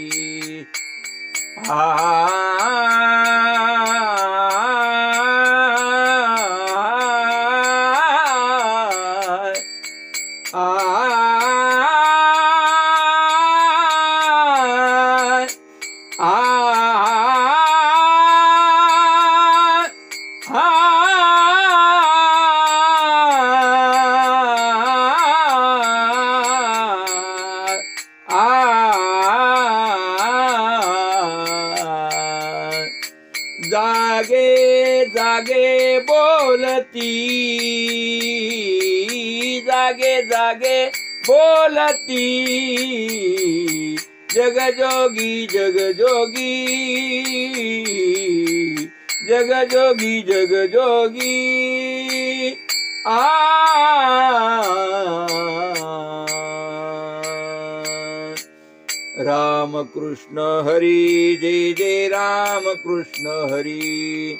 Speaker 1: जागे जागे बोलती, जागे जागे बोलती, जगजोगी जगजोगी, जगजोगी जगजोगी. राम राम कृष्ण हरी, जय जय राम कृष्ण हरी,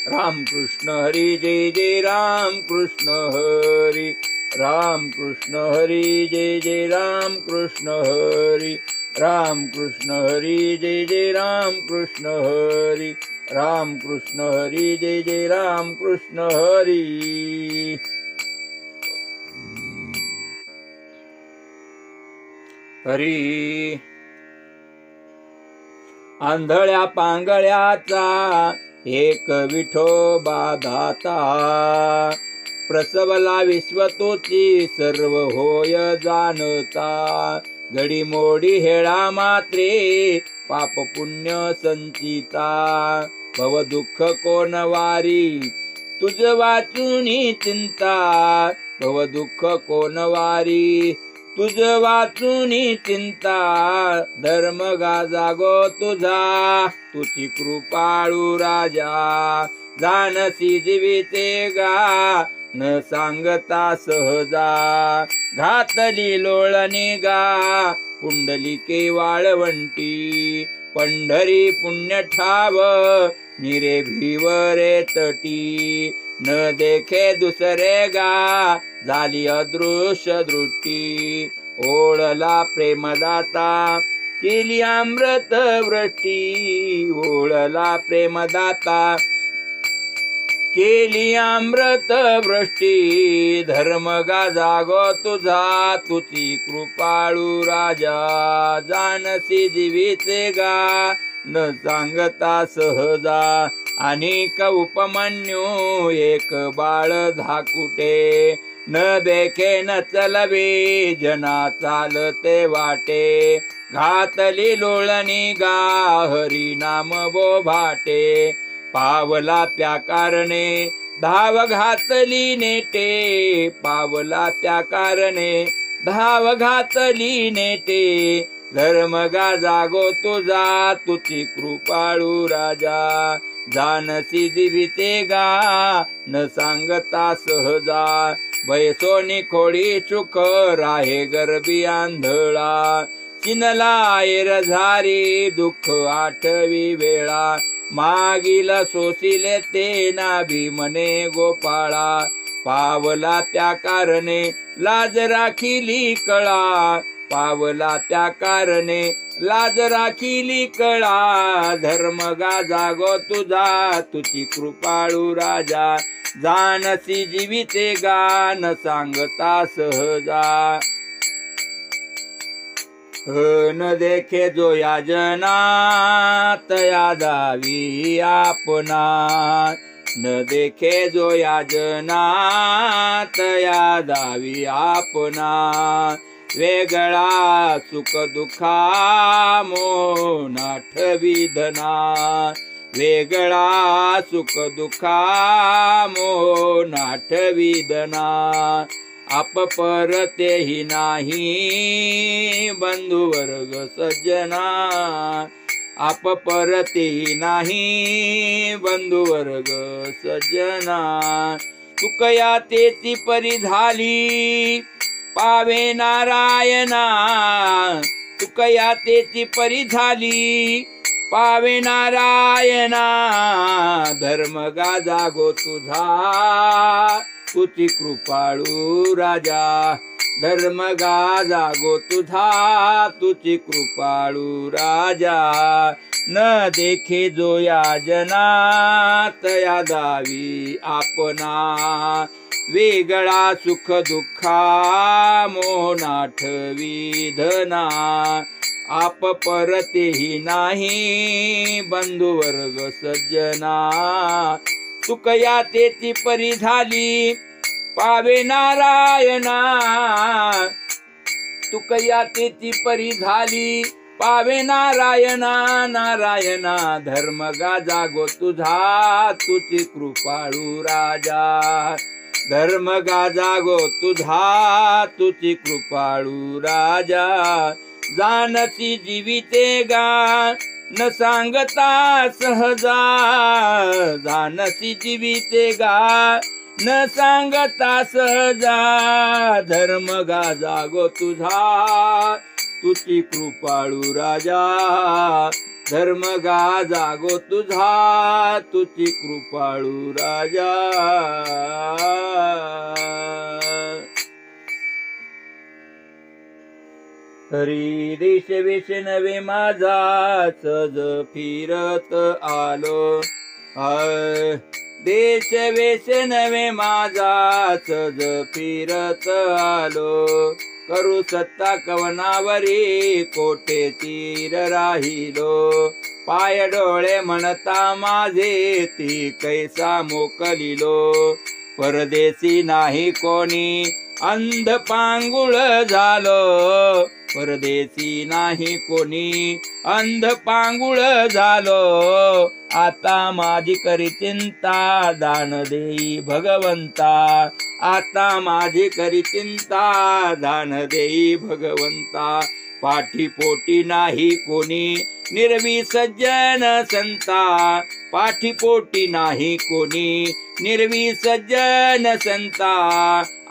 Speaker 1: राम कृष्ण हरी, जय जय राम कृष्ण हरी, राम कृष्ण हरी, जय जय राम कृष्ण हरी, राम कृष्ण हरी, जय जय राम कृष्ण हरी, राम कृष्ण हरी, जय जय राम कृष्ण हरी. हरी आंधळ्या पांगळ्याचा एक विठोबा दाता, प्रसवला विश्व तोची सर्व होय जाणता, घडीमोडी हेळा मात्रे पाप पुण्य संचिता, भव दुःख कोण वारी तुझ वाचुनी चिंता, भव दुःख कोण वारी तुझ वाचुनी चिंता, धर्म गा जागो तुझा तुझी कृपाळू राजा, जानसी जीविते गा न सांगता सहजा, घातली लोळणी गा पुंडलिके वाळवंटी, पंढरी पुण्य ठाव निरे भिवरे तटी, न देखे दुसरे गा झाली अदृश्य दृष्टी, ओळला प्रेमदाता केली अमृत वृष्टी, ओळला प्रेमदाता केली अमृत वृष्टी, धर्म गा जागो तुझा तुझी कृपाळू राजा, जानसी जीविते गा न सांगता सहजा, अनेक उपमन्यू एक बाळ धाकुटे, न देखे न चलवे जना चालते वाटे, घातली लोळणी गा हरी नाम बोभाटे, पावला त्या कारणे धाव घातली नेटे, पावला त्या कारणे धाव घातली नेटे, धर्म गा जागो तुझा तुझी कृपाळू राजा, जानसी जीविते गा न सांगता सहजा, बैसोनी खोडी चुक राहे गर्भी आंधळा, चिनला एर झारी दुःख आठवी वेळा, मागील सोसिले ते नाभी मने गोपाळा, पावला त्या कारणे लाज राखिली कळा, पावला त्या कारणे लाज राखिली कळा, धर्म गा जागो तुझा तुझी कृपाळू राजा, जानसी जीविते गा न सांगता सहजा, न देखे जो याजना तया दावी आपना, न देखे जो याजना तया दावी आपना, वेगळा सुख दुःखा मोह आठवी धना, वेगळा सुख दुःखा मोह आठवी धना, आप परतेही नाही बंधु वर्ग सज्जना, आप परतेही नाही बंधु वर्ग सज्जना, तुकया तेची परी झाली पावे नारायणा, तुकया तेची परी झाली पावे नारायणा, धर्म गा जागो तुझा तुझी कृपाळू राजा, धर्म गा जागो तुझा तुझी कृपाळू राजा, न देखे जो याजना तया दावी आपना, वेगळा सुख दुःखा मोह आठवी धना, आप परतेही नाही बंधु वर्ग सज्जना, तुकया तेची परी झाली पावे नारायणा, तुकया तेची परी झाली पावे नारायणा, नारायणा, धर्म गा जागो तुझा तुझी कृपाळू राजा, धर्म गा जागो तुझा तुझी कृपाळू राजा, जानसी जीविते गा न सांगता सहजा, जानसी जीविते गा न सांगता सहजा, धर्म गा जागो तुझा तुझी कृपाळू राजा धर्मगा जागो तुझा तुझी कृपाळू राजा हरी देश वेश नवे माझा सहज फिरत आलो देश वेश नवे माझा सहज फिरत आलो करू सत्ता कवनावरी कोठे तीर राहिलो पाय डोळे म्हणता माझे ती कैसा मोकलिलो परदेशी नाही कोणी अंध पांगुळ झालो परदेशी नाही कोणी अंध पांगुळ झालो आता माझी करी चिंता दान देई भगवंता आता माझी करी चिंता दान देई भगवंता पाठीपोटी नाही कोणी निर्वी सज्जन संता पाठीपोटी नाही कोणी निर्वी सज्जन संता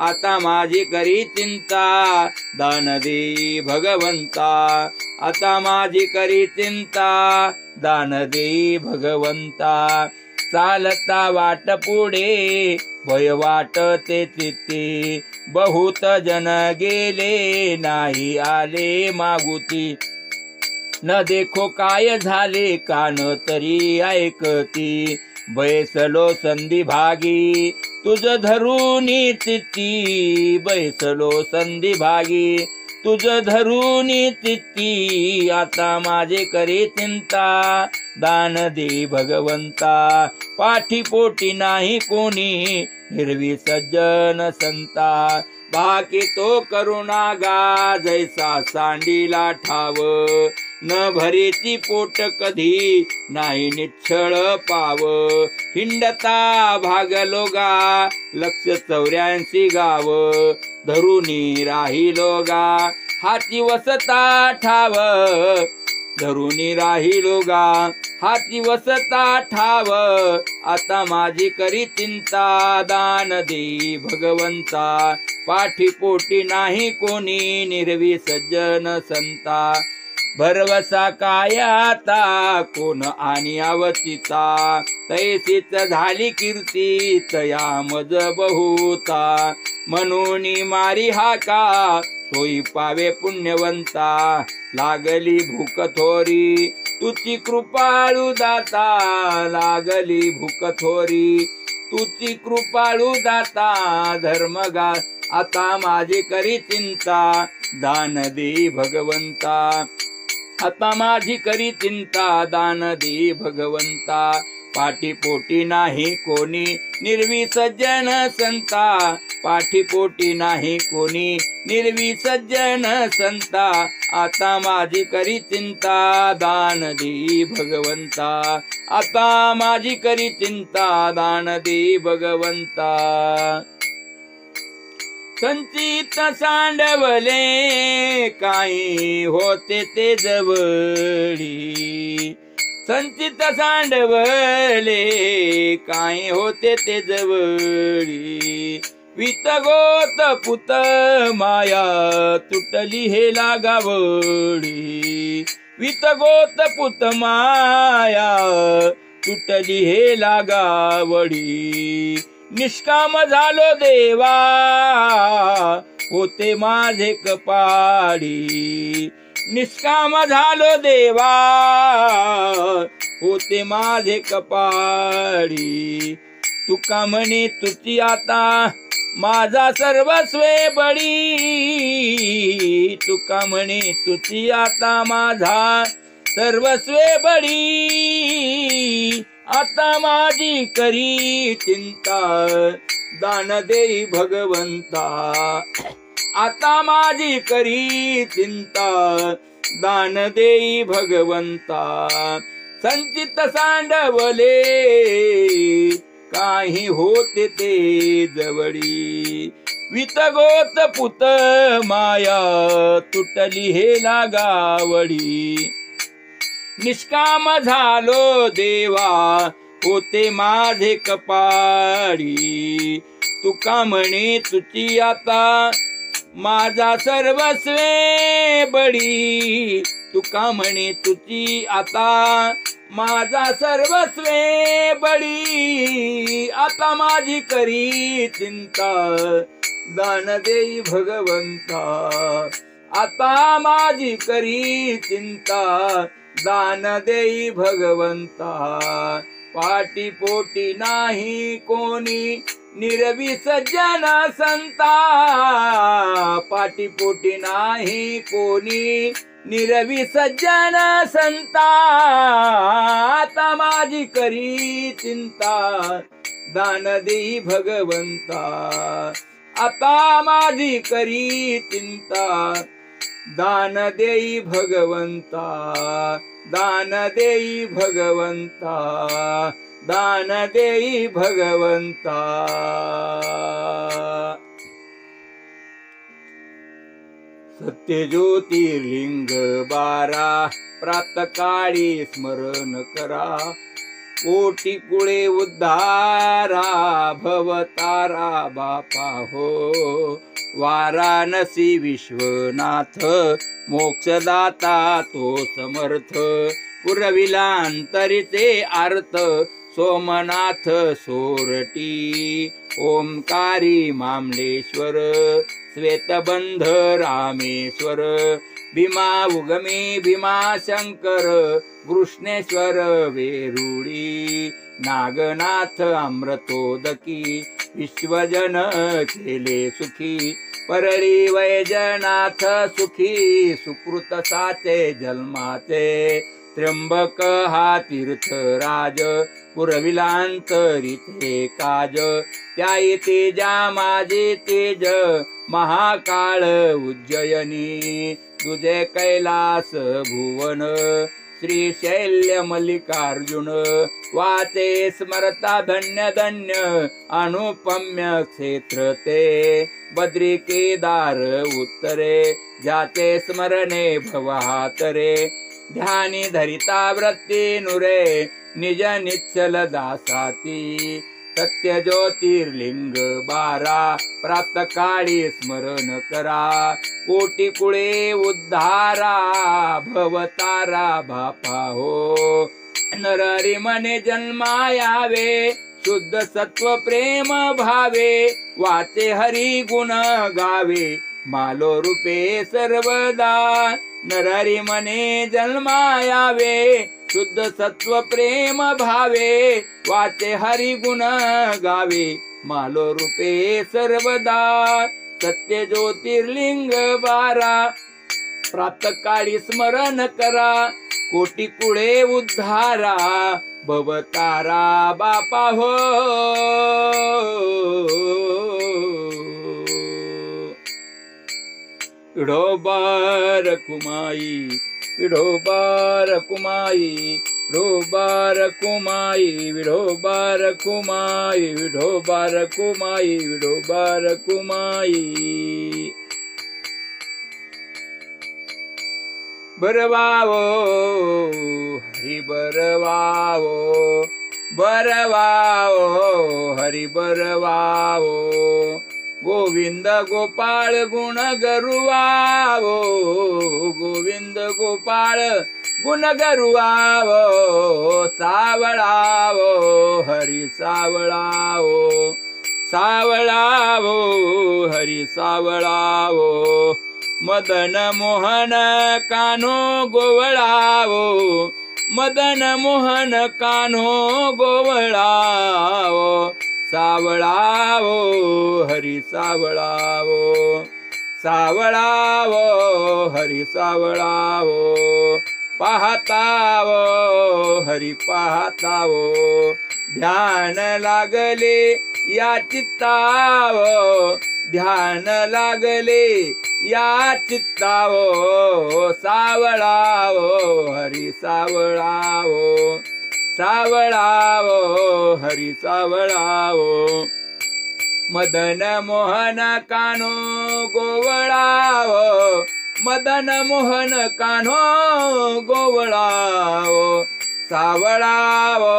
Speaker 1: आता माझी करी चिंता दान देई भगवंता आता माझी करी चिंता दान देई भगवंता चालता वाट पुढे भय वाटते चित्ती बहुत जन गेले नाही आले मागुती न देखो काय झाले कान तरी ऐकती बैसलो संधी भागी तुझ धरूनी चित्ती बैसलो संधी भागी तुझ धरूनी चित्ती आता माझे करे चिंता दान दे भगवंता पाठीपोटी नाही कोणी हिरवी सज्जन संता बाकी तो करुणा गा जैसा सांडीला ठाव न भरेची पोट कधी नाही निच्छळ पाव हिंडता भागलो गा 184 गाव धरुनी राहिलो गा हाती वसता ठाव धरुनी राहिलो गा हाती वसता ठाव आता माझी करी चिंता दान दे भगवंता पाठीपोटी नाही कोणी निर्वी सज्जन संता भरवसा काय आता कोण आणि अवचिता तैसीच झाली कीर्ती तया मज बहुता म्हणून मारी हाका सोयी पावे पुण्यवंता लागली भूक थोरी तुझी कृपाळू दाता लागली भूक थोरी तुझी कृपाळू दाता धर्मगा आता माझी करी चिंता दान दे भगवंता आता माझी करी चिंता दान दे भगवंता पाठीपोटी नाही कोणी निर्वी सज्जन संता पाठीपोटी नाही कोणी निर्वी सज्जन संता आता माझी करी चिंता दान दे भगवंता आता माझी करी चिंता दान दे भगवंता संचित सांडवले काही होते ते जवळी संचित सांडवले काही होते ते जवळी वितगोत पुत माया तुटली हे लागावडी वितगोत पुत माया तुटली हे लागावडी निष्काम झालो देवा होते माझे कपाळी निष्काम झालो देवा होते माझे कपाळी तुका म्हणे तुझी आता माझा सर्वस्वे बळी तुका म्हणे तुझी आता माझा सर्वस्वे बळी आता माझी करी चिंता दान देई भगवंता आता माझी करी चिंता दान देई भगवंता संचित सांडवले काही होते ते जवळी वितगोत पुत माया तुटली हे लागावडी निष्काम झालो देवा होते माझे कपाळी तुका म्हणे तुझी आता माझा सर्वस्वे बळी तुका म्हणे तुची आता माझा सर्वस्वे बळी आता माझी करी चिंता दान देई भगवंता आता माझी करी चिंता दान देई भगवंता पाटी पोटी नाही कोणी निरवी सज्जन संता पाटी पोटी नाही कोणी निरवी सज्जन संता आता माझी करी चिंता दान देई भगवंता आता माझी करी चिंता दान देई भगवंता दान देई भगवंता दान देई भगवंता सत्य ज्योतिर्लिंग 12 प्रातकाळी स्मरण करा कोटी कुळे उद्धारा भवतारा बापा हो वाराणसी विश्वनाथ मोक्षदाता तो समर्थ पुरविलांतरिते अर्थ सोमनाथ सोरटी ओंकारी मामलेश्वर श्वेतबंध रामेश्वर भीमा उगमे भीमाशंकर कृष्णेश्वर वेरुळी नागनाथ अमृतोदकी विश्वजन केले सुखी परळी वैजनाथ सुखी सुकृत साचे जन्माचे त्र्यंबक हा तीर्थराज पुरविलांतरिते काज त्याई तेजा माझे तेज महाकाळ उज्जयनी तुझे कैलास भुवन श्रीशैल्य मल्लिकार्जुन वाचे स्मरता धन्य धन्य अनुपम्य क्षेत्र ते बद्री केदार उत्तरे जाते स्मरणे भवातरे ध्यानी धरिता वृत्ती नुरे निज निश्चल दासाती सत्य ज्योतिर्लिंग 12 प्रातकाळी स्मरण करा कोटी कुळे उद्धारा भवतारा बापा हो नरहरी मने जन्मायावे शुद्ध सत्व प्रेम भावे वाचे हरी गुण गावे मालो रूपे सर्वदा नरहरी मने जन्मायावे शुद्ध सत्व प्रेम भावे वाचे हरी गुण गावे मालो रूपे सर्वदा सत्य ज्योतिर्लिंग 12 प्रातकाळी स्मरण करा कोटी कुळे उद्धारा भवतारा बापा हो विठोबार कुमाई विठोबार कुमाई विठोबार कुमाई विठोबार कुमाई विठोबार कुमाई विठोबार कुमाई बरवावो हरि बरवावो बरवावो हरि बरवावो गोविंद गोपाळ गुण गरुवावो गोविंद गोपाळ गुण गरुवावो सावळावो हरि सावळावो सावळावो हरि सावळावो मदन मोहन कान्हो गोवळावो मदन मोहन कान्हो गोवळावो सावळावो हरि सावळावो सावळावो हरि सावळावो पाहतावो हरि पाहतावो ध्यान लागले या चित्तावो ध्यान लागले या चित्तावो सावळावो हरि सावळावो सावळावो हरि सावळावो मदन मोहन कान्हो गोवळावो मदन मोहन कान्हो गोवळावो सावळावो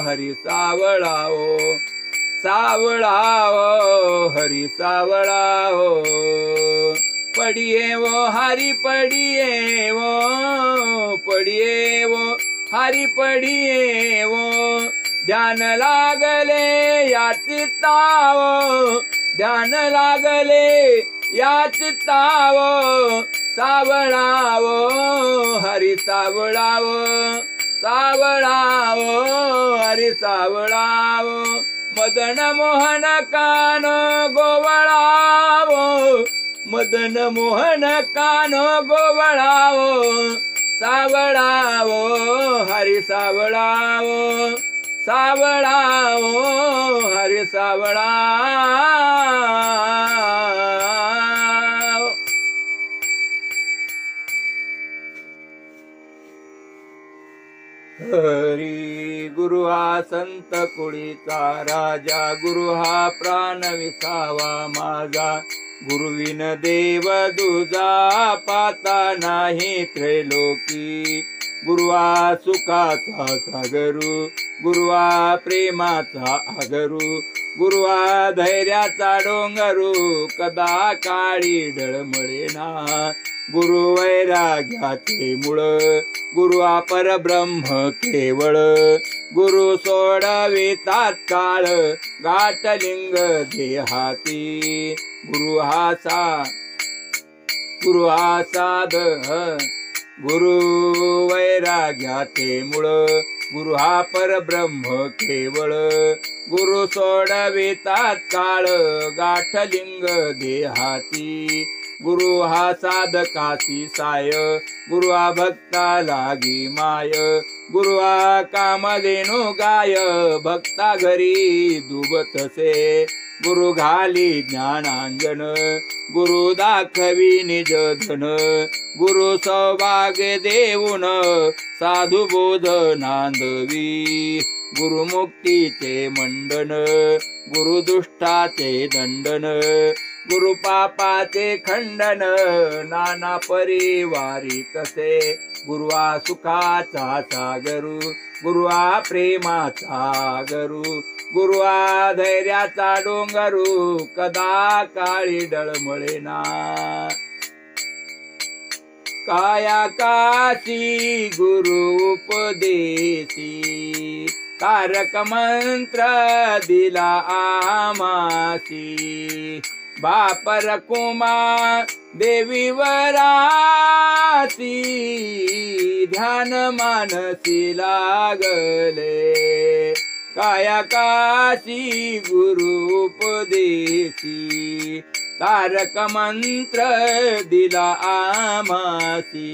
Speaker 1: हरि सावळावो सावळाव हरी सावळाव पडिये वो हरी पडिये वो हरी पडिये वो ध्यान लागले या चित्ताव ध्यान लागले या चित्ताव सावळाव हरी सावळाव सावळाव हरी सावळाव मदन मोहन कान गोवळाव मदन मोहन कान गोवळाव सावळाव हरी सावळाव सावळाव हरी सावळाव हरी गुरु हा संत कुळीचा राजा गुरु हा प्राण विसावा माझा गुरुविन देव दुजा पाता नाही त्रैलोकी गुरु हा सुखाचा सागरू गुरु हा प्रेमाचा आगरू गुरु हा धैर्याचा डोंगरू कदा काळी डळमळेना गुरु वैराग्याचे मूळ गुरु हा परब्रह्म केवळ गुरु सोडवितात काळ गाठलिंग देहाती गुरु हा साध गुरु वैराग्याचे मूळ गुरु हा परब्रह्म केवळ गुरु सोडवितात काळ गाठलिंग देहाती गुरु हा साधकासी साय गुरु हा भक्ता लागी माय गुरु हा कामधेनु गाय भक्ता घरी दुबतसे गुरु घाली ज्ञानांजन गुरु दाखवी निज धन गुरु सौभाग्य देऊन साधु बोध नांदवी गुरु मुक्तीचे मंडन गुरु दुष्टाचे दंडन गुरु पापाचे खंडन नाना परिवारी तसे गुरु हा सुखाचा सागरू गुरु हा प्रेमाचा गरू गुरु हा धैर्याचा डोंगरू कदा काळी डळमळेना काया काशी गुरु उपदेशी तारक मंत्र दिला आमासी बापर कुमा देवी वरासी ध्यान मानसी लागले काया काशी गुरु उपदेशी तारक मंत्र दिला आमासी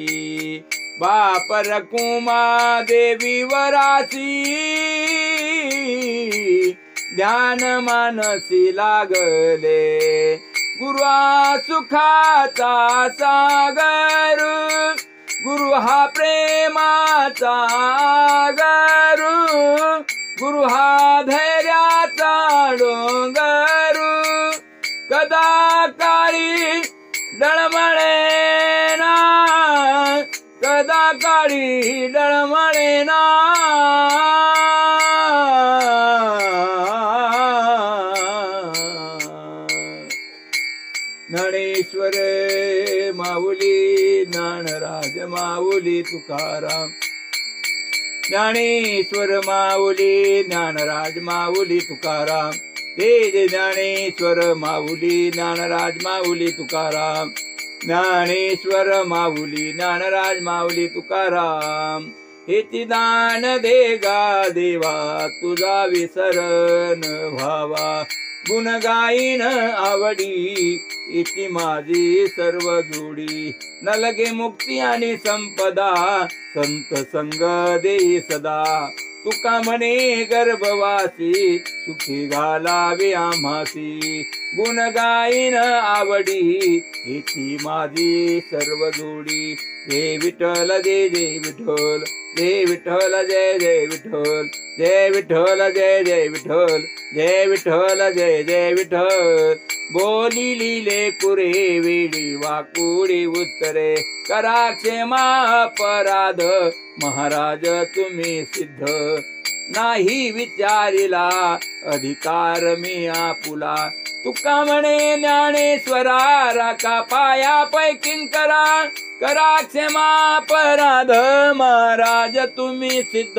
Speaker 1: बापर कुमा देवी वरासी ध्यान मानसी लागले गुरु हा सुखाचा सागर गुरु हा प्रेमाचा गरू गुरु हा धैर्याचा डोंगरू कदा काळी डळमळेना कदा काळी डळमळेना ज्ञानेश्वर माऊली ज्ञानराज माऊली तुकाराम ज्ञानेश्वर माऊली ज्ञानराज माऊली तुकाराम तेज ज्ञानेश्वर माऊली ज्ञानराज माऊली तुकाराम ज्ञानेश्वर माऊली ज्ञानराज माऊली तुकाराम हेती दान देगा देवा तुझा विसरण व्हावा गुण गाईन आवडी इति माझी सर्व जोडी न लगे मुक्ती आणि संपदा संत संग देई सदा तुका म्हणे गर्भवासी सुखी घालावे आम्हासी गुण गाईन आवडी इति माझी सर्व जोडी जय विठ्ठल जय जय विठ्ठल जय विठ्ठल जय जय विठ्ठल जय विठ्ठल जय जय विठ्ठल जय विठ्ठल जय जय विठ्ठल बोली लिले कुरे वेडी वाकुडी उत्तरे करा क्षेमा अपराध महाराज तुम्ही सिद्ध नाही विचारिला अधिकार मी आपुला तुका म्हणे ज्ञानेश्वरा राखा पाया पैकिंकरा करा क्षमा अपराध महाराज तुम्ही सिद्ध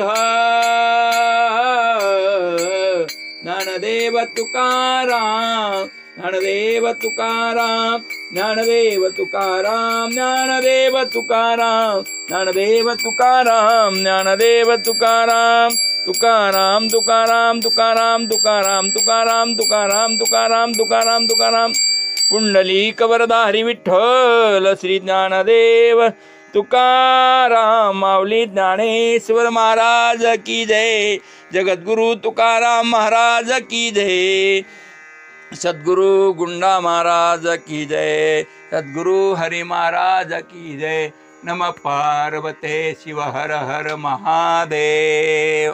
Speaker 1: ज्ञानदेव तुकाराम ज्ञानदेव तुकाराम ज्ञानदेव तुकाराम ज्ञानदेव तुकाराम ज्ञानदेव तुकाराम ज्ञानदेव तुकाराम तुकाराम तुकाराम तुकाराम तुकाराम तुकाराम तुकाराम तुकाराम तुकाराम तुकाराम पुंडलिक वरदारी विठ्ठल श्री ज्ञानदेव तुकाराम माऊली ज्ञानेश्वर महाराज की जय जगद्गुरु तुकाराम महाराज की जय सद्गुरु गुंडा महाराज की जय सद्गुरु हरि महाराज की जय नमः पार्वते शिव हर हर महादेव।